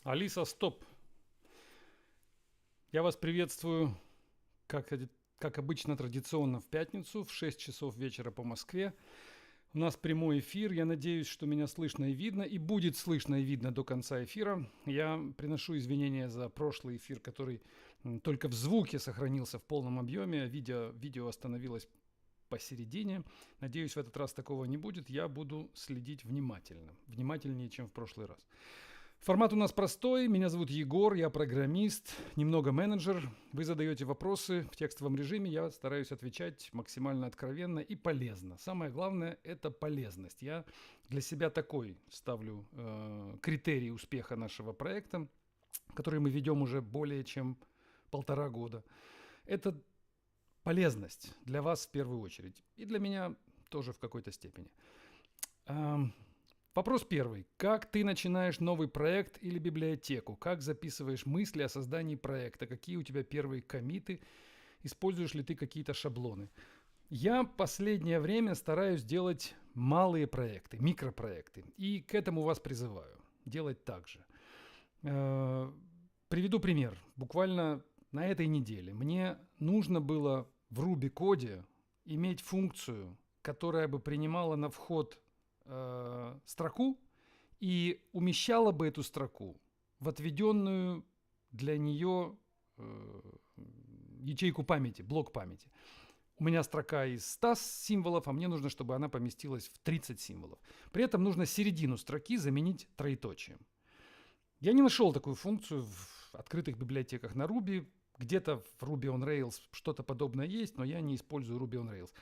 Алиса, стоп! Я вас приветствую, как обычно, традиционно в пятницу в 6 часов вечера по Москве. У нас прямой эфир. Я надеюсь, что меня слышно и видно, и будет слышно и видно до конца эфира. Я приношу извинения за прошлый эфир, который только в звуке сохранился в полном объеме, а видео остановилось посередине. Надеюсь, в этот раз такого не будет. Я буду следить внимательно, внимательнее, чем в прошлый раз. Формат у нас простой. Меня зовут Егор, я программист, немного менеджер. Вы задаете вопросы в текстовом режиме, я стараюсь отвечать максимально откровенно и полезно. Самое главное – это полезность. Я для себя такой ставлю критерий успеха нашего проекта, который мы ведем уже более чем 1,5 года. Это полезность для вас в первую очередь и для меня тоже в какой-то степени. Вопрос первый. Как ты начинаешь новый проект или библиотеку? Как записываешь мысли о создании проекта? Какие у тебя первые коммиты? Используешь ли ты какие-то шаблоны? Я последнее время стараюсь делать малые проекты, микропроекты. И к этому вас призываю. Делать так же. Приведу пример. Буквально на этой неделе мне нужно было в Ruby коде иметь функцию, которая бы принимала на вход строку и умещала бы эту строку в отведенную для нее ячейку памяти, блок памяти. У меня строка из 100 символов, а мне нужно, чтобы она поместилась в 30 символов. При этом нужно середину строки заменить троеточием. Я не нашел такую функцию в открытых библиотеках на Ruby. Где-то в Ruby on Rails что-то подобное есть, но я не использую Ruby on Rails.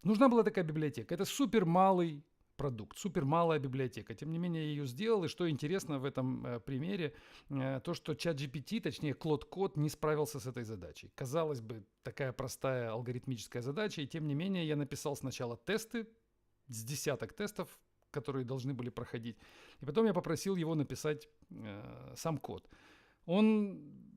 Нужна была такая библиотека. Это супер малый продукт, супер малая библиотека. Тем не менее, я ее сделал. И что интересно в этом примере, то, что ChatGPT, точнее Claude Code, не справился с этой задачей. Казалось бы, такая простая алгоритмическая задача. И тем не менее, я написал сначала тесты, с десяток тестов, которые должны были проходить. И потом я попросил его написать сам код. Он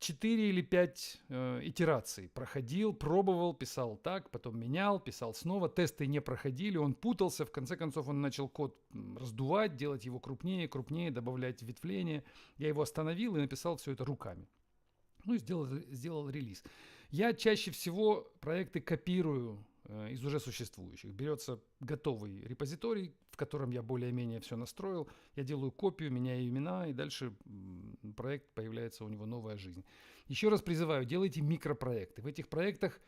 4 или 5 итераций проходил, пробовал, писал так, потом менял, писал снова. Тесты не проходили, он путался. В конце концов он начал код раздувать, делать его крупнее, крупнее, добавлять ветвления. Я его остановил и написал все это руками. Ну и сделал релиз. Я чаще всего проекты копирую из уже существующих. Берется готовый репозиторий, в котором я более-менее все настроил. Я делаю копию, меняю имена, и дальше проект появляется, у него новая жизнь. Еще раз призываю, делайте микропроекты. В этих проектах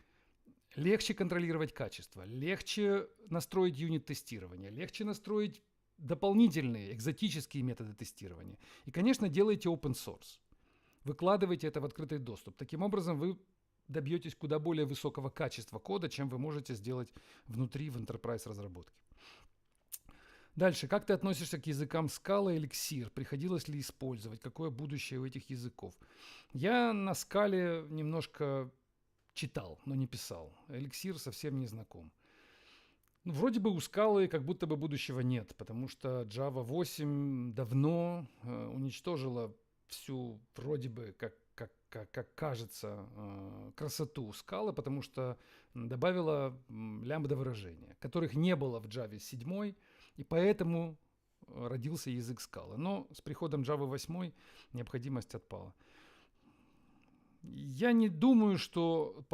легче контролировать качество, легче настроить юнит-тестирование, легче настроить дополнительные экзотические методы тестирования. И, конечно, делайте open source. Выкладывайте это в открытый доступ. Таким образом, вы добьетесь куда более высокого качества кода, чем вы можете сделать внутри в enterprise разработке. Дальше. Как ты относишься к языкам Scala и Elixir? Приходилось ли использовать? Какое будущее у этих языков? Я на Scala немножко читал, но не писал. Elixir совсем не знаком. Ну, вроде бы у Scala как будто бы будущего нет, потому что Java 8 давно уничтожила всю, вроде бы, как кажется, красоту Scala, потому что добавила лямбда выражения, которых не было в Java 7, и поэтому родился язык Scala. Но с приходом Java 8 необходимость отпала. Я не думаю, что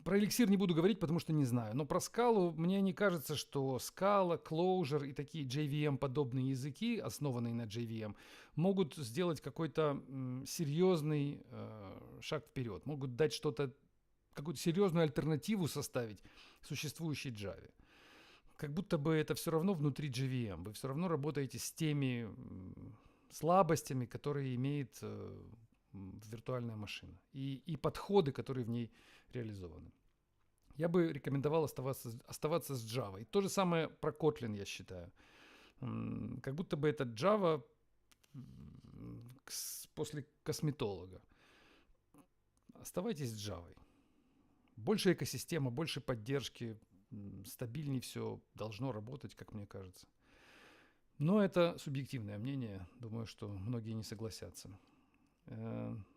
про эликсир не буду говорить, потому что не знаю. Но про скалу мне не кажется, что Scala, Clojure и такие JVM-подобные языки, основанные на JVM, могут сделать какой-то серьезный шаг вперед. Могут дать что-то, какую-то серьезную альтернативу составить существующей Java. Как будто бы это все равно внутри JVM. Вы все равно работаете с теми слабостями, которые имеет виртуальная машина, и подходы, которые в ней реализованы. Я бы рекомендовал оставаться с Java. И то же самое про Kotlin, я считаю. Как будто бы это Java после косметолога. Оставайтесь с Java. Больше экосистема, больше поддержки, стабильнее все должно работать, как мне кажется. Но это субъективное мнение. Думаю, что многие не согласятся.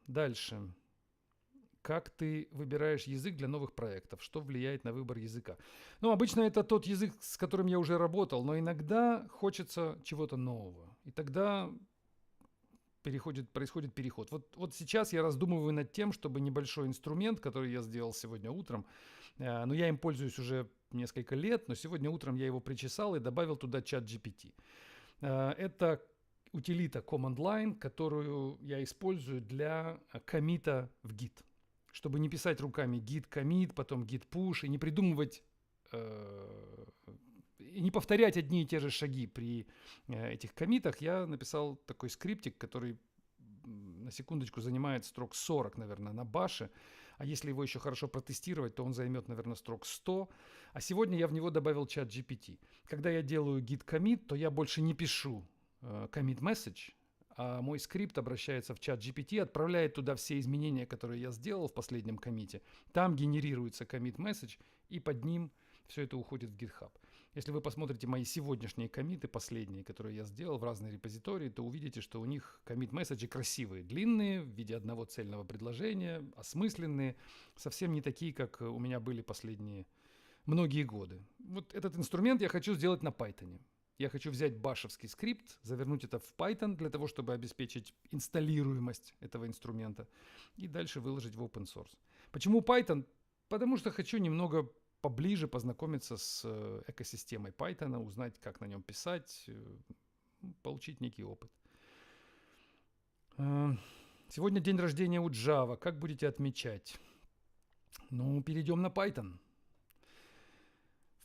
Дальше. Как ты выбираешь язык для новых проектов? Что влияет на выбор языка? Ну, обычно это тот язык, с которым я уже работал, но иногда хочется чего-то нового. И тогда происходит переход. Вот сейчас я раздумываю над тем, чтобы небольшой инструмент, который я сделал сегодня утром, но я им пользуюсь уже несколько лет, но сегодня утром я его причесал и добавил туда чат GPT. Это утилита Command Line, которую я использую для коммита в Git. Чтобы не писать руками git commit, потом git push и не придумывать и не повторять одни и те же шаги при этих коммитах, я написал такой скриптик, который, на секундочку, занимает строк 40, наверное, на баше. А если его еще хорошо протестировать, то он займет, наверное, строк 100. А сегодня я в него добавил чат GPT. Когда я делаю git commit, то я больше не пишу commit message, а мой скрипт обращается в чат GPT, отправляет туда все изменения, которые я сделал в последнем коммите. Там генерируется commit message, и под ним все это уходит в GitHub. Если вы посмотрите мои сегодняшние коммиты, последние, которые я сделал в разные репозитории, то увидите, что у них commit-месседжи красивые, длинные, в виде одного цельного предложения, осмысленные, совсем не такие, как у меня были последние многие годы. Вот этот инструмент я хочу сделать на Python. Я хочу взять башевский скрипт, завернуть это в Python для того, чтобы обеспечить инсталируемость этого инструмента и дальше выложить в open source. Почему Python? Потому что хочу немного поближе познакомиться с экосистемой Python, узнать, как на нем писать, получить некий опыт. Сегодня день рождения у Java. Как будете отмечать? Ну, перейдем на Python.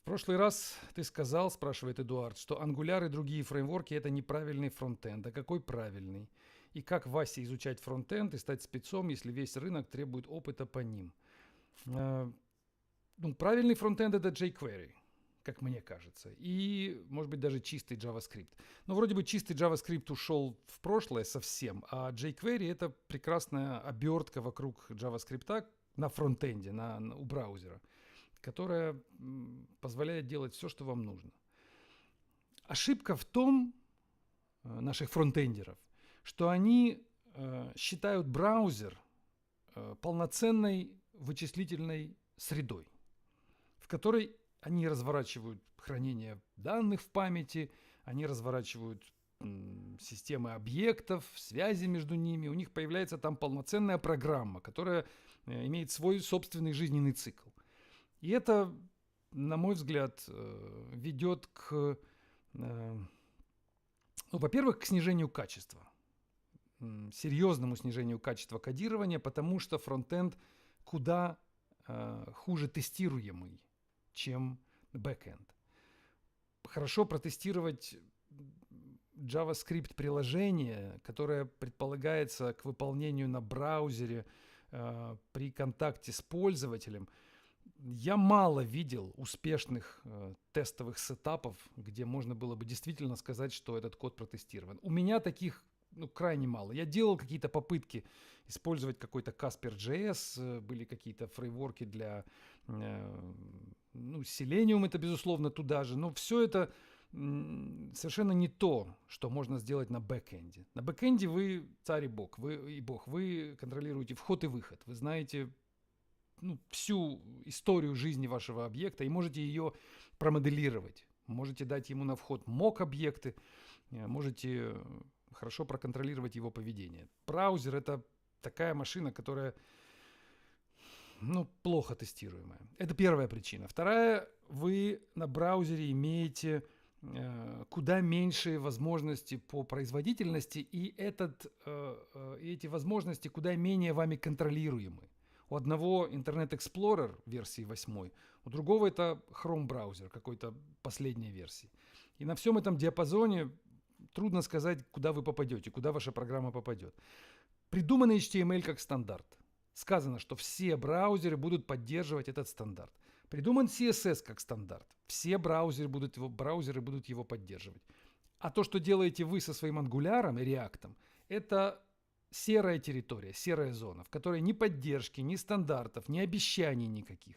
В прошлый раз ты сказал, спрашивает Эдуард, что Angular и другие фреймворки — это неправильный фронтенд. А какой правильный? И как Васе изучать фронтенд и стать спецом, если весь рынок требует опыта по ним? Ну, правильный фронтенд — это jQuery, как мне кажется. И, может быть, даже чистый JavaScript. Но вроде бы чистый JavaScript ушел в прошлое совсем, а jQuery — это прекрасная обертка вокруг JavaScript на фронтенде, у браузера, которая позволяет делать все, что вам нужно. Ошибка в том, наших фронтендеров, что они считают браузер полноценной вычислительной средой, в которой они разворачивают хранение данных в памяти, они разворачивают системы объектов, связи между ними. У них появляется там полноценная программа, которая имеет свой собственный жизненный цикл. И это, на мой взгляд, ведет к, во-первых, к снижению качества, серьезному снижению качества кодирования, потому что фронтенд куда хуже тестируемый, чем бэкэнд. Хорошо протестировать JavaScript приложение, которое предполагается к выполнению на браузере при контакте с пользователем. Я мало видел успешных тестовых сетапов, где можно было бы действительно сказать, что этот код протестирован. У меня таких крайне мало. Я делал какие-то попытки использовать какой-то Casper.js, были какие-то фреймворки для Selenium, это, безусловно, туда же, но все это совершенно не то, что можно сделать на бэкэнде. На бэкэнде вы царь и бог, вы контролируете вход и выход, вы знаете всю историю жизни вашего объекта и можете ее промоделировать. Можете дать ему на вход mock-объекты, можете хорошо проконтролировать его поведение. Браузер — это такая машина, которая плохо тестируемая. Это первая причина. Вторая, вы на браузере имеете куда меньшие возможности по производительности, и эти возможности куда менее вами контролируемы. У одного Internet Explorer версии 8, у другого это Chrome браузер какой-то последней версии. И на всем этом диапазоне трудно сказать, куда вы попадете, куда ваша программа попадет. Придуман HTML как стандарт. Сказано, что все браузеры будут поддерживать этот стандарт. Придуман CSS как стандарт. Все браузеры будут его поддерживать. А то, что делаете вы со своим Angular и React, это серая территория, серая зона, в которой ни поддержки, ни стандартов, ни обещаний никаких.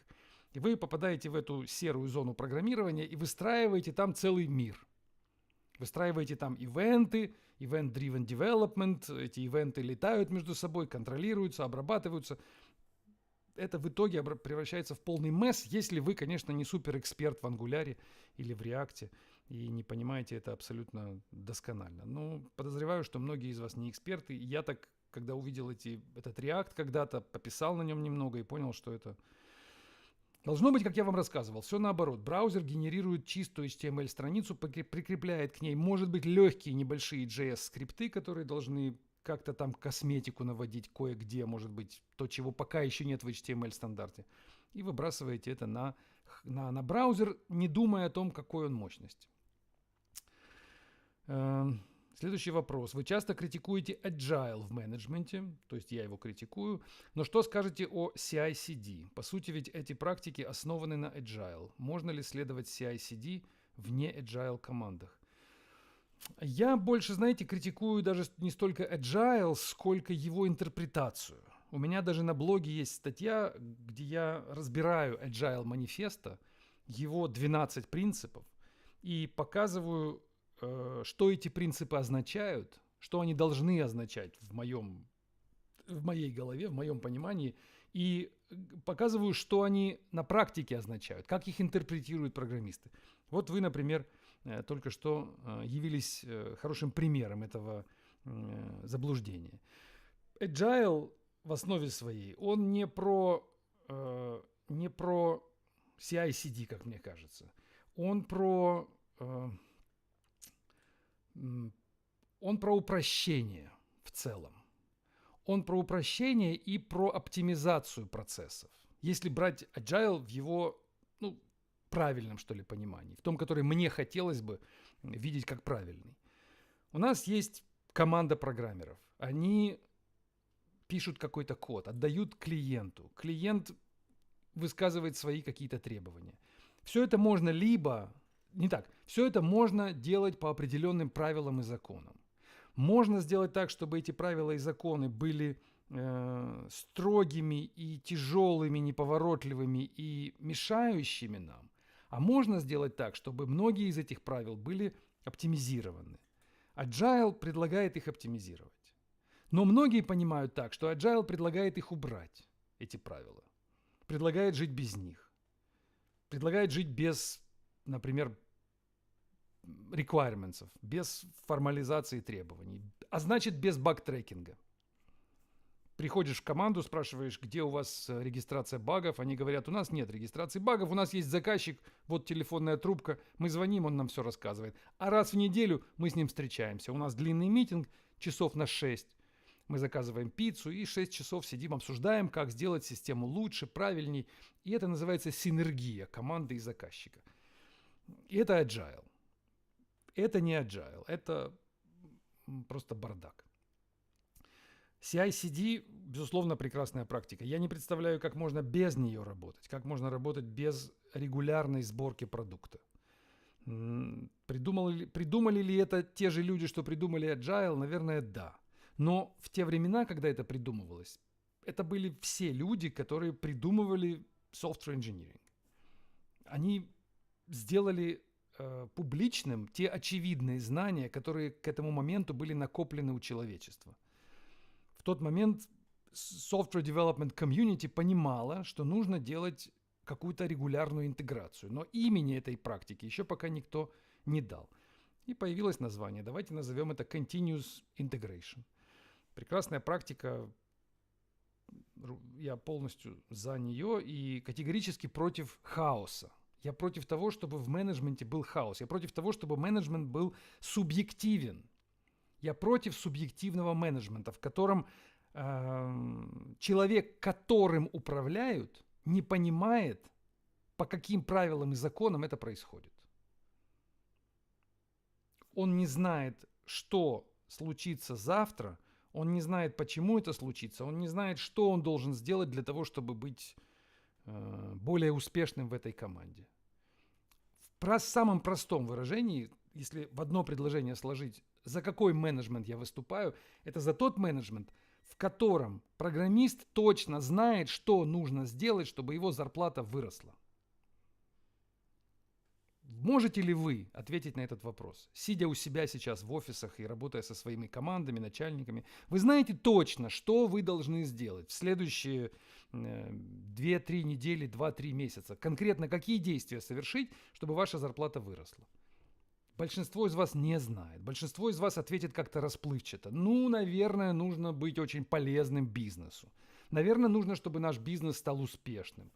И вы попадаете в эту серую зону программирования и выстраиваете там целый мир. Выстраиваете там ивенты, event-driven development, эти ивенты летают между собой, контролируются, обрабатываются. Это в итоге превращается в полный месс, если вы, конечно, не суперэксперт в Angular или в React и не понимаете это абсолютно досконально. Ну, подозреваю, что многие из вас не эксперты. Я так, когда увидел этот React когда-то, пописал на нем немного и понял, что это должно быть, как я вам рассказывал, все наоборот. Браузер генерирует чистую HTML-страницу, прикрепляет к ней, может быть, легкие небольшие JS-скрипты, которые должны как-то там косметику наводить кое-где, может быть, то, чего пока еще нет в HTML-стандарте. И выбрасываете это на браузер, не думая о том, какой он мощности. Следующий вопрос. Вы часто критикуете Agile в менеджменте, то есть я его критикую, но что скажете о CI/CD? По сути, ведь эти практики основаны на Agile. Можно ли следовать CI/CD в не Agile командах? Я больше, знаете, критикую даже не столько Agile, сколько его интерпретацию. У меня даже на блоге есть статья, где я разбираю Agile манифеста, его 12 принципов, и показываю, что эти принципы означают, что они должны означать в моей голове, в моем понимании, и показываю, что они на практике означают, как их интерпретируют программисты. Вот вы, например, только что явились хорошим примером этого заблуждения. Agile в основе своей, он не про CI/CD, как мне кажется. Он про упрощение в целом. Он про упрощение и про оптимизацию процессов. Если брать Agile в его правильном, что ли, понимании, в том, который мне хотелось бы видеть как правильный. У нас есть команда программеров. Они пишут какой-то код, отдают клиенту. Клиент высказывает свои какие-то требования. Все это можно все это можно делать по определенным правилам и законам. Можно сделать так, чтобы эти правила и законы были строгими и тяжелыми, неповоротливыми и мешающими нам. А можно сделать так, чтобы многие из этих правил были оптимизированы. Agile предлагает их оптимизировать. Но многие понимают так, что Agile предлагает их убрать, эти правила. Предлагает жить без них. Предлагает жить без, например, requirements, без формализации требований, а значит без баг-трекинга. Приходишь в команду, спрашиваешь, где у вас регистрация багов, они говорят, у нас нет регистрации багов, у нас есть заказчик, вот телефонная трубка, мы звоним, он нам все рассказывает. А раз в неделю мы с ним встречаемся, у нас длинный митинг, часов на 6, мы заказываем пиццу и 6 часов сидим, обсуждаем, как сделать систему лучше, правильней. И это называется синергия команды и заказчика. И это agile. Это не agile, это просто бардак. CI/CD, безусловно, прекрасная практика. Я не представляю, как можно без нее работать, как можно работать без регулярной сборки продукта. Придумали ли это те же люди, что придумали Agile? Наверное, да. Но в те времена, когда это придумывалось, это были все люди, которые придумывали software engineering. Они сделали публичным те очевидные знания, которые к этому моменту были накоплены у человечества. В тот момент software development community понимала, что нужно делать какую-то регулярную интеграцию. Но имени этой практики еще пока никто не дал. И появилось название. Давайте назовем это continuous integration. Прекрасная практика. Я полностью за нее и категорически против хаоса. Я против того, чтобы в менеджменте был хаос. Я против того, чтобы менеджмент был субъективен. Я против субъективного менеджмента, в котором человек, которым управляют, не понимает, по каким правилам и законам это происходит. Он не знает, что случится завтра, он не знает, почему это случится, он не знает, что он должен сделать для того, чтобы быть более успешным в этой команде. В самом простом выражении, если в одно предложение сложить, за какой менеджмент я выступаю, это за тот менеджмент, в котором программист точно знает, что нужно сделать, чтобы его зарплата выросла. Можете ли вы ответить на этот вопрос, сидя у себя сейчас в офисах и работая со своими командами, начальниками? Вы знаете точно, что вы должны сделать в следующие 2-3 недели, 2-3 месяца. Конкретно какие действия совершить, чтобы ваша зарплата выросла. Большинство из вас не знает. Большинство из вас ответит как-то расплывчато. Ну, наверное, нужно быть очень полезным бизнесу. Наверное, нужно, чтобы наш бизнес стал успешным.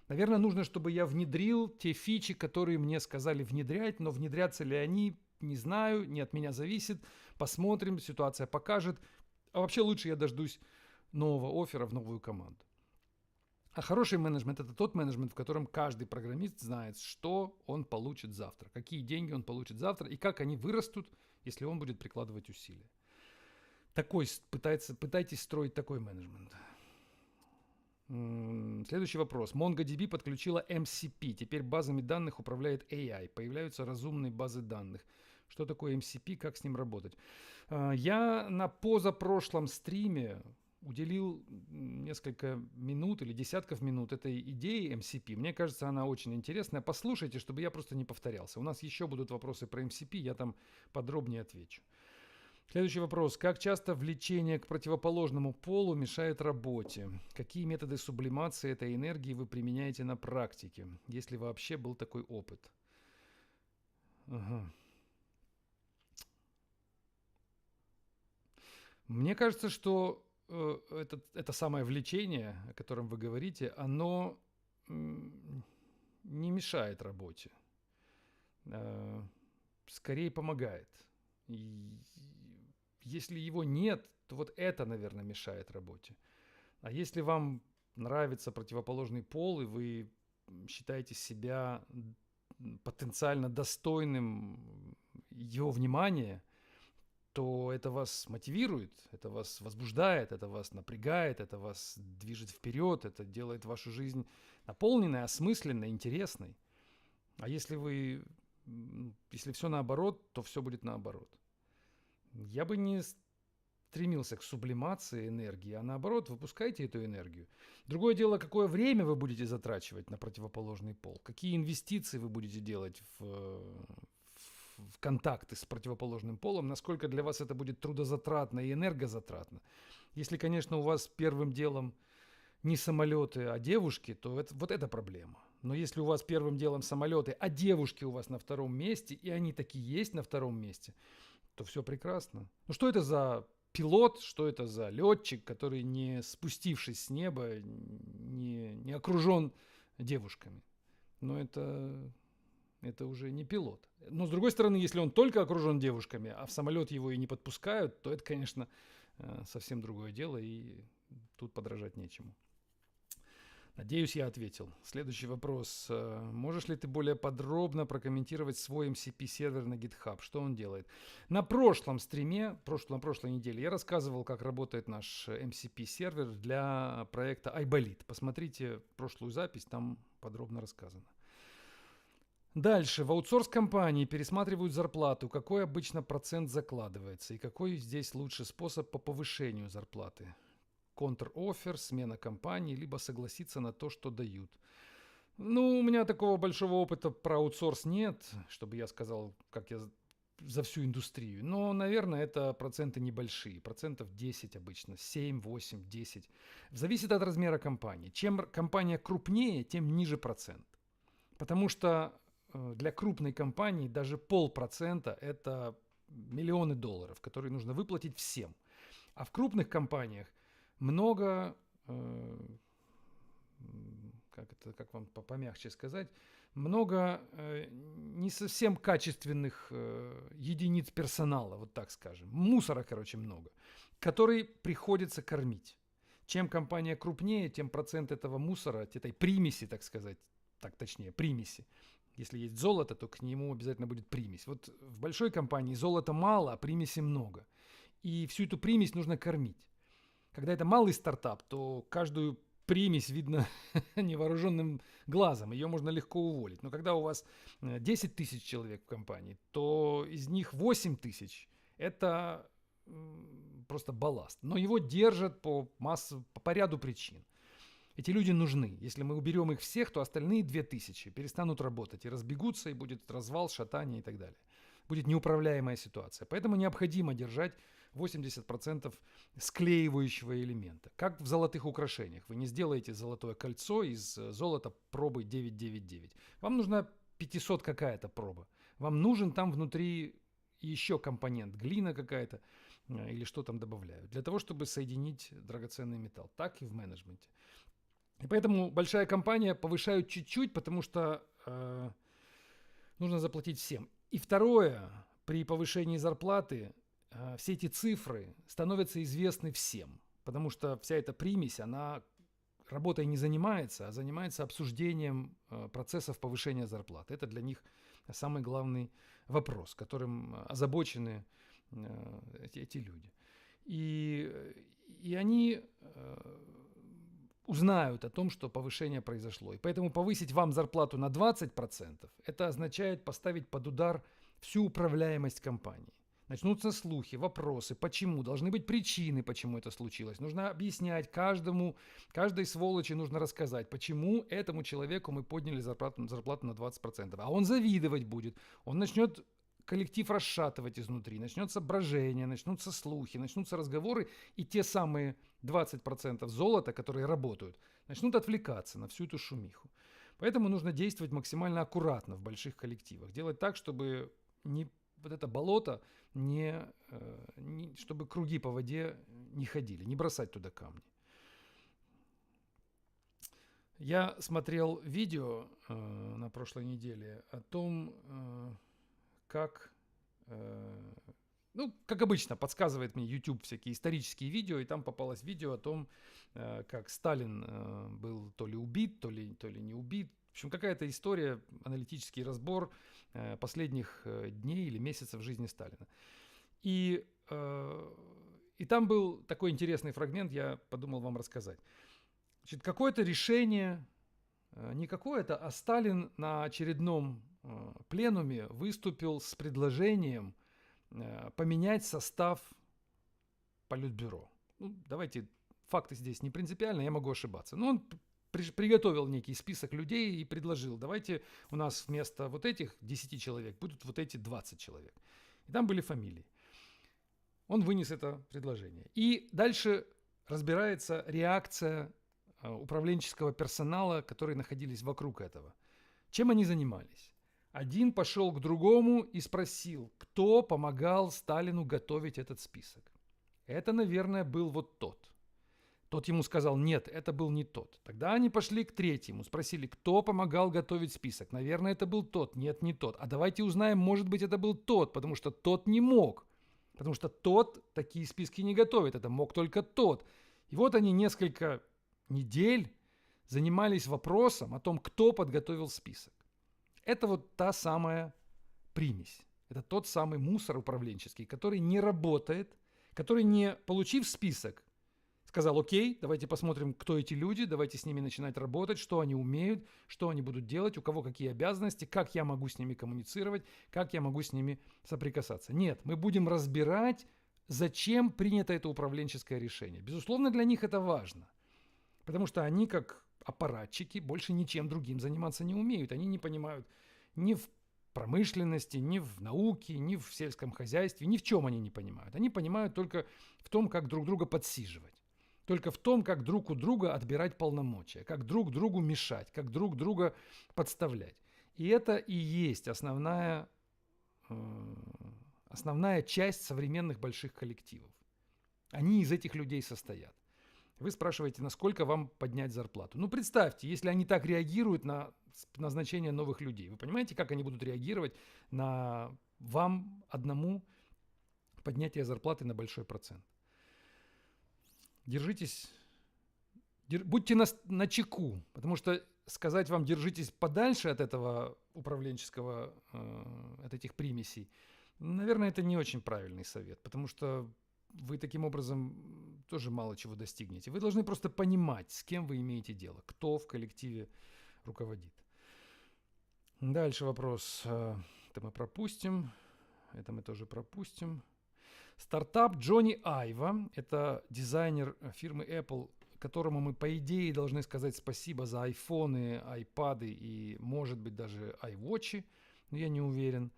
Наверное, нужно, чтобы я внедрил те фичи, которые мне сказали внедрять, но внедрятся ли они, не знаю, не от меня зависит. Посмотрим, ситуация покажет. А вообще лучше я дождусь нового оффера в новую команду. А хороший менеджмент – это тот менеджмент, в котором каждый программист знает, что он получит завтра, какие деньги он получит завтра и как они вырастут, если он будет прикладывать усилия. Пытайтесь строить такой менеджмент. Следующий вопрос. MongoDB подключила MCP. Теперь базами данных управляет AI. Появляются разумные базы данных. Что такое MCP? Как с ним работать? Я на позапрошлом стриме уделил несколько минут или десятков минут этой идее MCP. Мне кажется, она очень интересная. Послушайте, чтобы я просто не повторялся. У нас еще будут вопросы про MCP, я там подробнее отвечу. Следующий вопрос. Как часто влечение к противоположному полу мешает работе? Какие методы сублимации этой энергии вы применяете на практике, если вообще был такой опыт? Ага. Мне кажется, что это самое влечение, о котором вы говорите, оно не мешает работе. Скорее помогает. И если его нет, то вот это, наверное, мешает работе. А если вам нравится противоположный пол, и вы считаете себя потенциально достойным его внимания, то это вас мотивирует, это вас возбуждает, это вас напрягает, это вас движет вперед, это делает вашу жизнь наполненной, осмысленной, интересной. А если все наоборот, то все будет наоборот. Я бы не стремился к сублимации энергии, а наоборот, выпускайте эту энергию. Другое дело, какое время вы будете затрачивать на противоположный пол, какие инвестиции вы будете делать в контакты с противоположным полом, насколько для вас это будет трудозатратно и энергозатратно. Если, конечно, у вас первым делом не самолеты, а девушки, то вот это проблема. Но если у вас первым делом самолеты, а девушки у вас на втором месте, и они такие есть на втором месте, то все прекрасно. Ну что это за пилот, что это за летчик, который, не спустившись с неба, не окружен девушками? Но это уже не пилот. Но с другой стороны, если он только окружен девушками, а в самолет его и не подпускают, то это, конечно, совсем другое дело, и тут подражать нечему. Надеюсь, я ответил. Следующий вопрос. Можешь ли ты более подробно прокомментировать свой MCP-сервер на GitHub? Что он делает? На прошлом стриме, на прошлой неделе, я рассказывал, как работает наш MCP-сервер для проекта iBolid. Посмотрите прошлую запись, там подробно рассказано. Дальше. В аутсорс-компании пересматривают зарплату. Какой обычно процент закладывается? И какой здесь лучший способ по повышению зарплаты? Контр-оффер, смена компании, либо согласиться на то, что дают. Ну, у меня такого большого опыта про аутсорс нет, чтобы я сказал, как я за всю индустрию. Но, наверное, это проценты небольшие. Процентов 10 обычно, 7, 8, 10. Зависит от размера компании. Чем компания крупнее, тем ниже процент. Потому что для крупной компании даже 0,5% это миллионы долларов, которые нужно выплатить всем. А в крупных компаниях много, как вам помягче сказать, много не совсем качественных единиц персонала, вот так скажем. Мусора, короче, много, который приходится кормить. Чем компания крупнее, тем процент этого мусора, этой примеси, так сказать, примеси. Если есть золото, то к нему обязательно будет примесь. Вот в большой компании золота мало, а примеси много. И всю эту примесь нужно кормить. Когда это малый стартап, то каждую примесь видно невооруженным глазом. Ее можно легко уволить. Но когда у вас 10 тысяч человек в компании, то из них 8 тысяч – это просто балласт. Но его держат по ряду причин. Эти люди нужны. Если мы уберем их всех, то остальные 2000 перестанут работать и разбегутся, и будет развал, шатание и так далее. Будет неуправляемая ситуация. Поэтому необходимо держать 80% склеивающего элемента. Как в золотых украшениях. Вы не сделаете золотое кольцо из золота пробы 999. Вам нужна 500 какая-то проба. вам нужен там внутри еще компонент, глина какая-то или что там добавляют, для того, чтобы соединить драгоценный металл. Так и в менеджменте. И поэтому большая компания повышают чуть-чуть, потому что нужно заплатить всем. И второе, при повышении зарплаты все эти цифры становятся известны всем, потому что вся эта примесь, она работой не занимается, а занимается обсуждением процессов повышения зарплат. Это для них самый главный вопрос, которым озабочены эти люди. И они узнают о том, что повышение произошло. И поэтому повысить вам зарплату на 20%, это означает поставить под удар всю управляемость компании. Начнутся слухи, вопросы, почему, должны быть причины, почему это случилось. Нужно объяснять каждой сволочи нужно рассказать, почему этому человеку мы подняли зарплату на 20%. А он завидовать будет, он начнет коллектив расшатывать изнутри, начнется брожение, начнутся слухи, начнутся разговоры, и те самые 20% золота, которые работают, начнут отвлекаться на всю эту шумиху. Поэтому нужно действовать максимально аккуратно в больших коллективах, делать так, чтобы вот это болото, чтобы круги по воде не ходили, не бросать туда камни. Я смотрел видео на прошлой неделе о том, как обычно, подсказывает мне YouTube всякие исторические видео, и там попалось видео о том, как Сталин был то ли убит, то ли не убит. В общем, какая-то история, аналитический разбор последних дней или месяцев жизни Сталина. И там был такой интересный фрагмент, я подумал вам рассказать. Значит, какое-то решение, не какое-то, а Сталин на очередном пленуме выступил с предложением поменять состав Политбюро. Давайте, факты здесь не принципиально, я могу ошибаться. Но он приготовил некий список людей и предложил, давайте у нас вместо вот этих 10 человек будут вот эти 20 человек. И там были фамилии. Он вынес это предложение. И дальше разбирается реакция управленческого персонала, которые находились вокруг этого. Чем они занимались? Один пошел к другому и спросил, кто помогал Сталину готовить этот список. Это, наверное, был вот тот. Тот ему сказал, нет, это был не тот. Тогда они пошли к третьему, спросили, кто помогал готовить список. Наверное, это был тот. Нет, не тот. А давайте узнаем, может быть, это был тот, потому что тот не мог. Потому что тот такие списки не готовит. Это мог только тот. И вот они несколько недель занимались вопросом о том, кто подготовил список. Это вот та самая примесь. Это тот самый мусор управленческий, который не работает, который, не получив список, сказал, окей, давайте посмотрим, кто эти люди, давайте с ними начинать работать, что они умеют, что они будут делать, у кого какие обязанности, как я могу с ними коммуницировать, как я могу с ними соприкасаться. Нет, мы будем разбирать, зачем принято это управленческое решение. Безусловно, для них это важно, потому что они, как аппаратчики, больше ничем другим заниматься не умеют. Они не понимают ни в промышленности, ни в науке, ни в сельском хозяйстве, ни в чем они не понимают. Они понимают только в том, как друг друга подсиживать. Только в том, как друг у друга отбирать полномочия, как друг другу мешать, как друг друга подставлять. И это и есть основная часть современных больших коллективов. Они из этих людей состоят. Вы спрашиваете, насколько вам поднять зарплату. Ну, представьте, если они так реагируют на назначение новых людей. Вы понимаете, как они будут реагировать на вам одному поднятие зарплаты на большой процент? Держитесь, будьте на чеку, потому что сказать вам держитесь подальше от этого управленческого, от этих примесей, наверное, это не очень правильный совет, потому что вы таким образом тоже мало чего достигнете. Вы должны просто понимать, с кем вы имеете дело, кто в коллективе руководит. Дальше вопрос. Это мы пропустим. Это мы тоже пропустим. Стартап Джонни Айва. Это дизайнер фирмы Apple, которому мы, по идее, должны сказать спасибо за айфоны, айпады и, может быть, даже iWatch. Но я не уверен.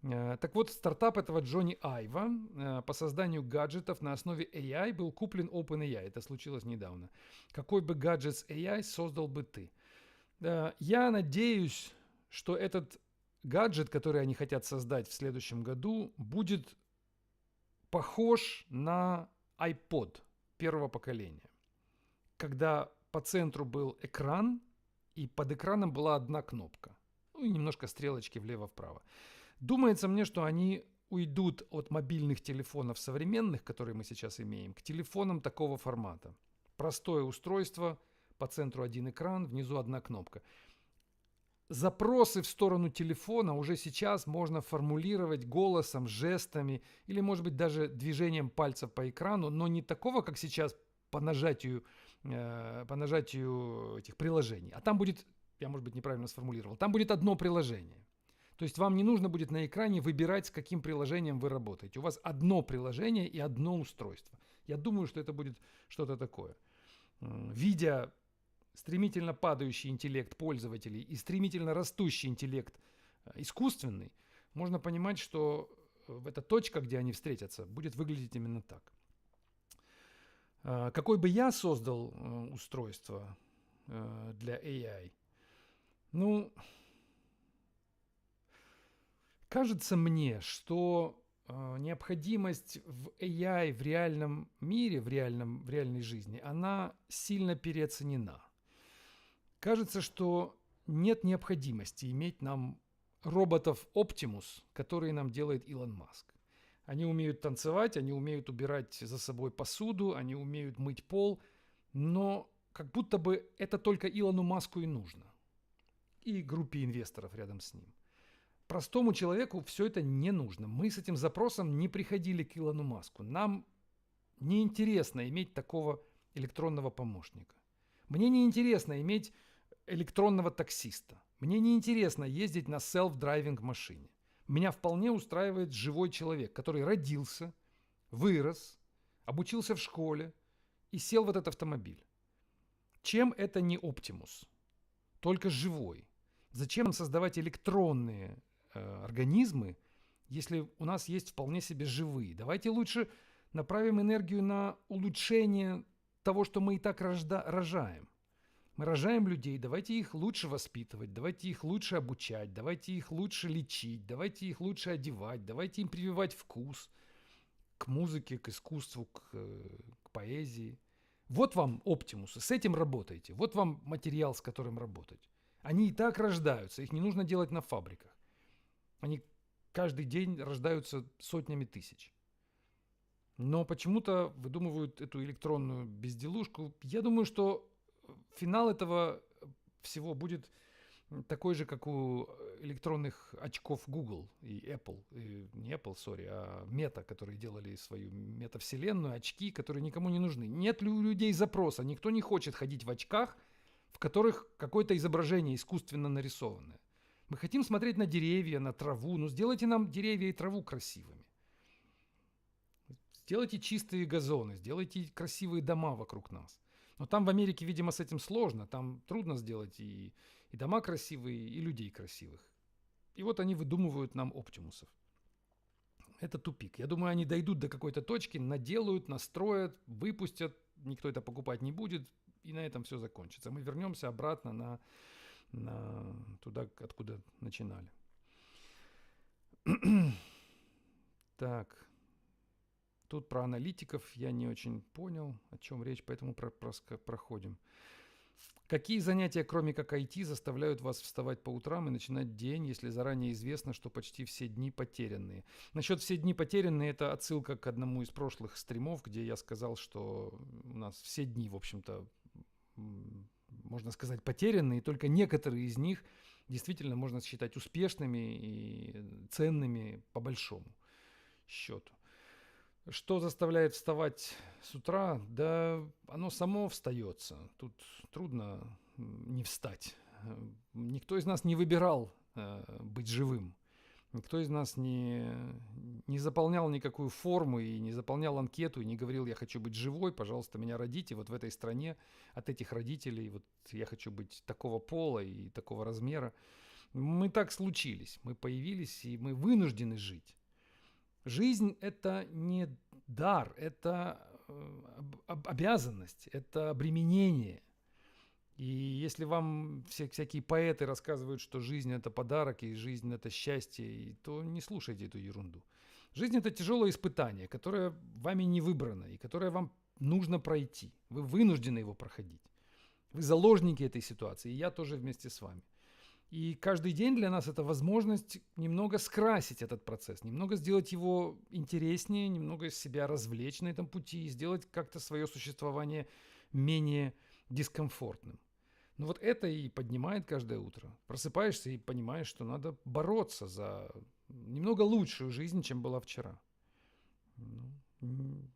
Так вот, стартап этого Джонни Айва по созданию гаджетов на основе AI был куплен OpenAI. Это случилось недавно. Какой бы гаджет с AI создал бы ты? Я надеюсь, что этот гаджет, который они хотят создать в следующем году, будет похож на iPod первого поколения, когда по центру был экран, и под экраном была одна кнопка. Ну и немножко стрелочки влево-вправо. Думается мне, что они уйдут от мобильных телефонов современных, которые мы сейчас имеем, к телефонам такого формата. Простое устройство, по центру один экран, внизу одна кнопка. Запросы в сторону телефона уже сейчас можно формулировать голосом, жестами или, может быть, даже движением пальцев по экрану, но не такого, как сейчас по нажатию этих приложений. А там будет, я, может быть, неправильно сформулировал, там будет одно приложение. То есть вам не нужно будет на экране выбирать, с каким приложением вы работаете. У вас одно приложение и одно устройство. Я думаю, что это будет что-то такое. Видя стремительно падающий интеллект пользователей и стремительно растущий интеллект искусственный, можно понимать, что эта точка, где они встретятся, будет выглядеть именно так. Какой бы я создал устройство для AI? Ну, кажется мне, что необходимость в AI в реальном мире, в реальной жизни, она сильно переоценена. Кажется, что нет необходимости иметь нам роботов Optimus, которые нам делает Илон Маск. Они умеют танцевать, они умеют убирать за собой посуду, они умеют мыть пол, но как будто бы это только Илону Маску и нужно. И группе инвесторов рядом с ним. Простому человеку все это не нужно. Мы с этим запросом не приходили к Илону Маску. Нам неинтересно иметь такого электронного помощника. Мне неинтересно иметь электронного таксиста. Мне неинтересно ездить на self-driving машине. Меня вполне устраивает живой человек, который родился, вырос, обучился в школе и сел в этот автомобиль. Чем это не Оптимус? Только живой. Зачем нам создавать электронные организмы, если у нас есть вполне себе живые? Давайте лучше направим энергию на улучшение того, что мы и так рожаем. Мы рожаем людей, давайте их лучше воспитывать, давайте их лучше обучать, давайте их лучше лечить, давайте их лучше одевать, давайте им прививать вкус к музыке, к искусству, к поэзии. Вот вам оптимусы, с этим работайте, вот вам материал, с которым работать. Они и так рождаются, их не нужно делать на фабриках. Они каждый день рождаются сотнями тысяч. Но почему-то выдумывают эту электронную безделушку. Я думаю, что финал этого всего будет такой же, как у электронных очков Google и Apple. И не Apple, а Meta, которые делали свою метавселенную, очки, которые никому не нужны. Нет ли у людей запроса? Никто не хочет ходить в очках, в которых какое-то изображение искусственно нарисованное. Мы хотим смотреть на деревья, на траву. Ну, сделайте нам деревья и траву красивыми. Сделайте чистые газоны, сделайте красивые дома вокруг нас. Но там в Америке, видимо, с этим сложно. Там трудно сделать и дома красивые, и людей красивых. И вот они выдумывают нам оптимусов. Это тупик. Я думаю, они дойдут до какой-то точки, наделают, настроят, выпустят. Никто это покупать не будет. И на этом все закончится. Мы вернемся обратно туда, откуда начинали. Так. Тут про аналитиков я не очень понял, о чем речь, поэтому проходим. Какие занятия, кроме как IT, заставляют вас вставать по утрам и начинать день, если заранее известно, что почти все дни потерянные? Насчет «все дни потерянные» — это отсылка к одному из прошлых стримов, где я сказал, что у нас все дни, в общем-то, можно сказать, потерянные, и только некоторые из них действительно можно считать успешными и ценными по большому счету. Что заставляет вставать с утра? Да оно само встается. Тут трудно не встать. Никто из нас не выбирал быть живым. Никто из нас не заполнял никакую форму и не заполнял анкету и не говорил: я хочу быть живой, пожалуйста, меня родите вот в этой стране от этих родителей, вот я хочу быть такого пола и такого размера. Мы так случились, мы появились и мы вынуждены жить. Жизнь – это не дар, это обязанность, это обременение. И если вам всякие поэты рассказывают, что жизнь – это подарок, и жизнь – это счастье, то не слушайте эту ерунду. Жизнь – это тяжелое испытание, которое вами не выбрано, и которое вам нужно пройти. Вы вынуждены его проходить. Вы заложники этой ситуации, и я тоже вместе с вами. И каждый день для нас это возможность немного скрасить этот процесс, немного сделать его интереснее, немного себя развлечь на этом пути и сделать как-то свое существование менее дискомфортным. Ну вот это и поднимает каждое утро. Просыпаешься и понимаешь, что надо бороться за немного лучшую жизнь, чем была вчера. Ну,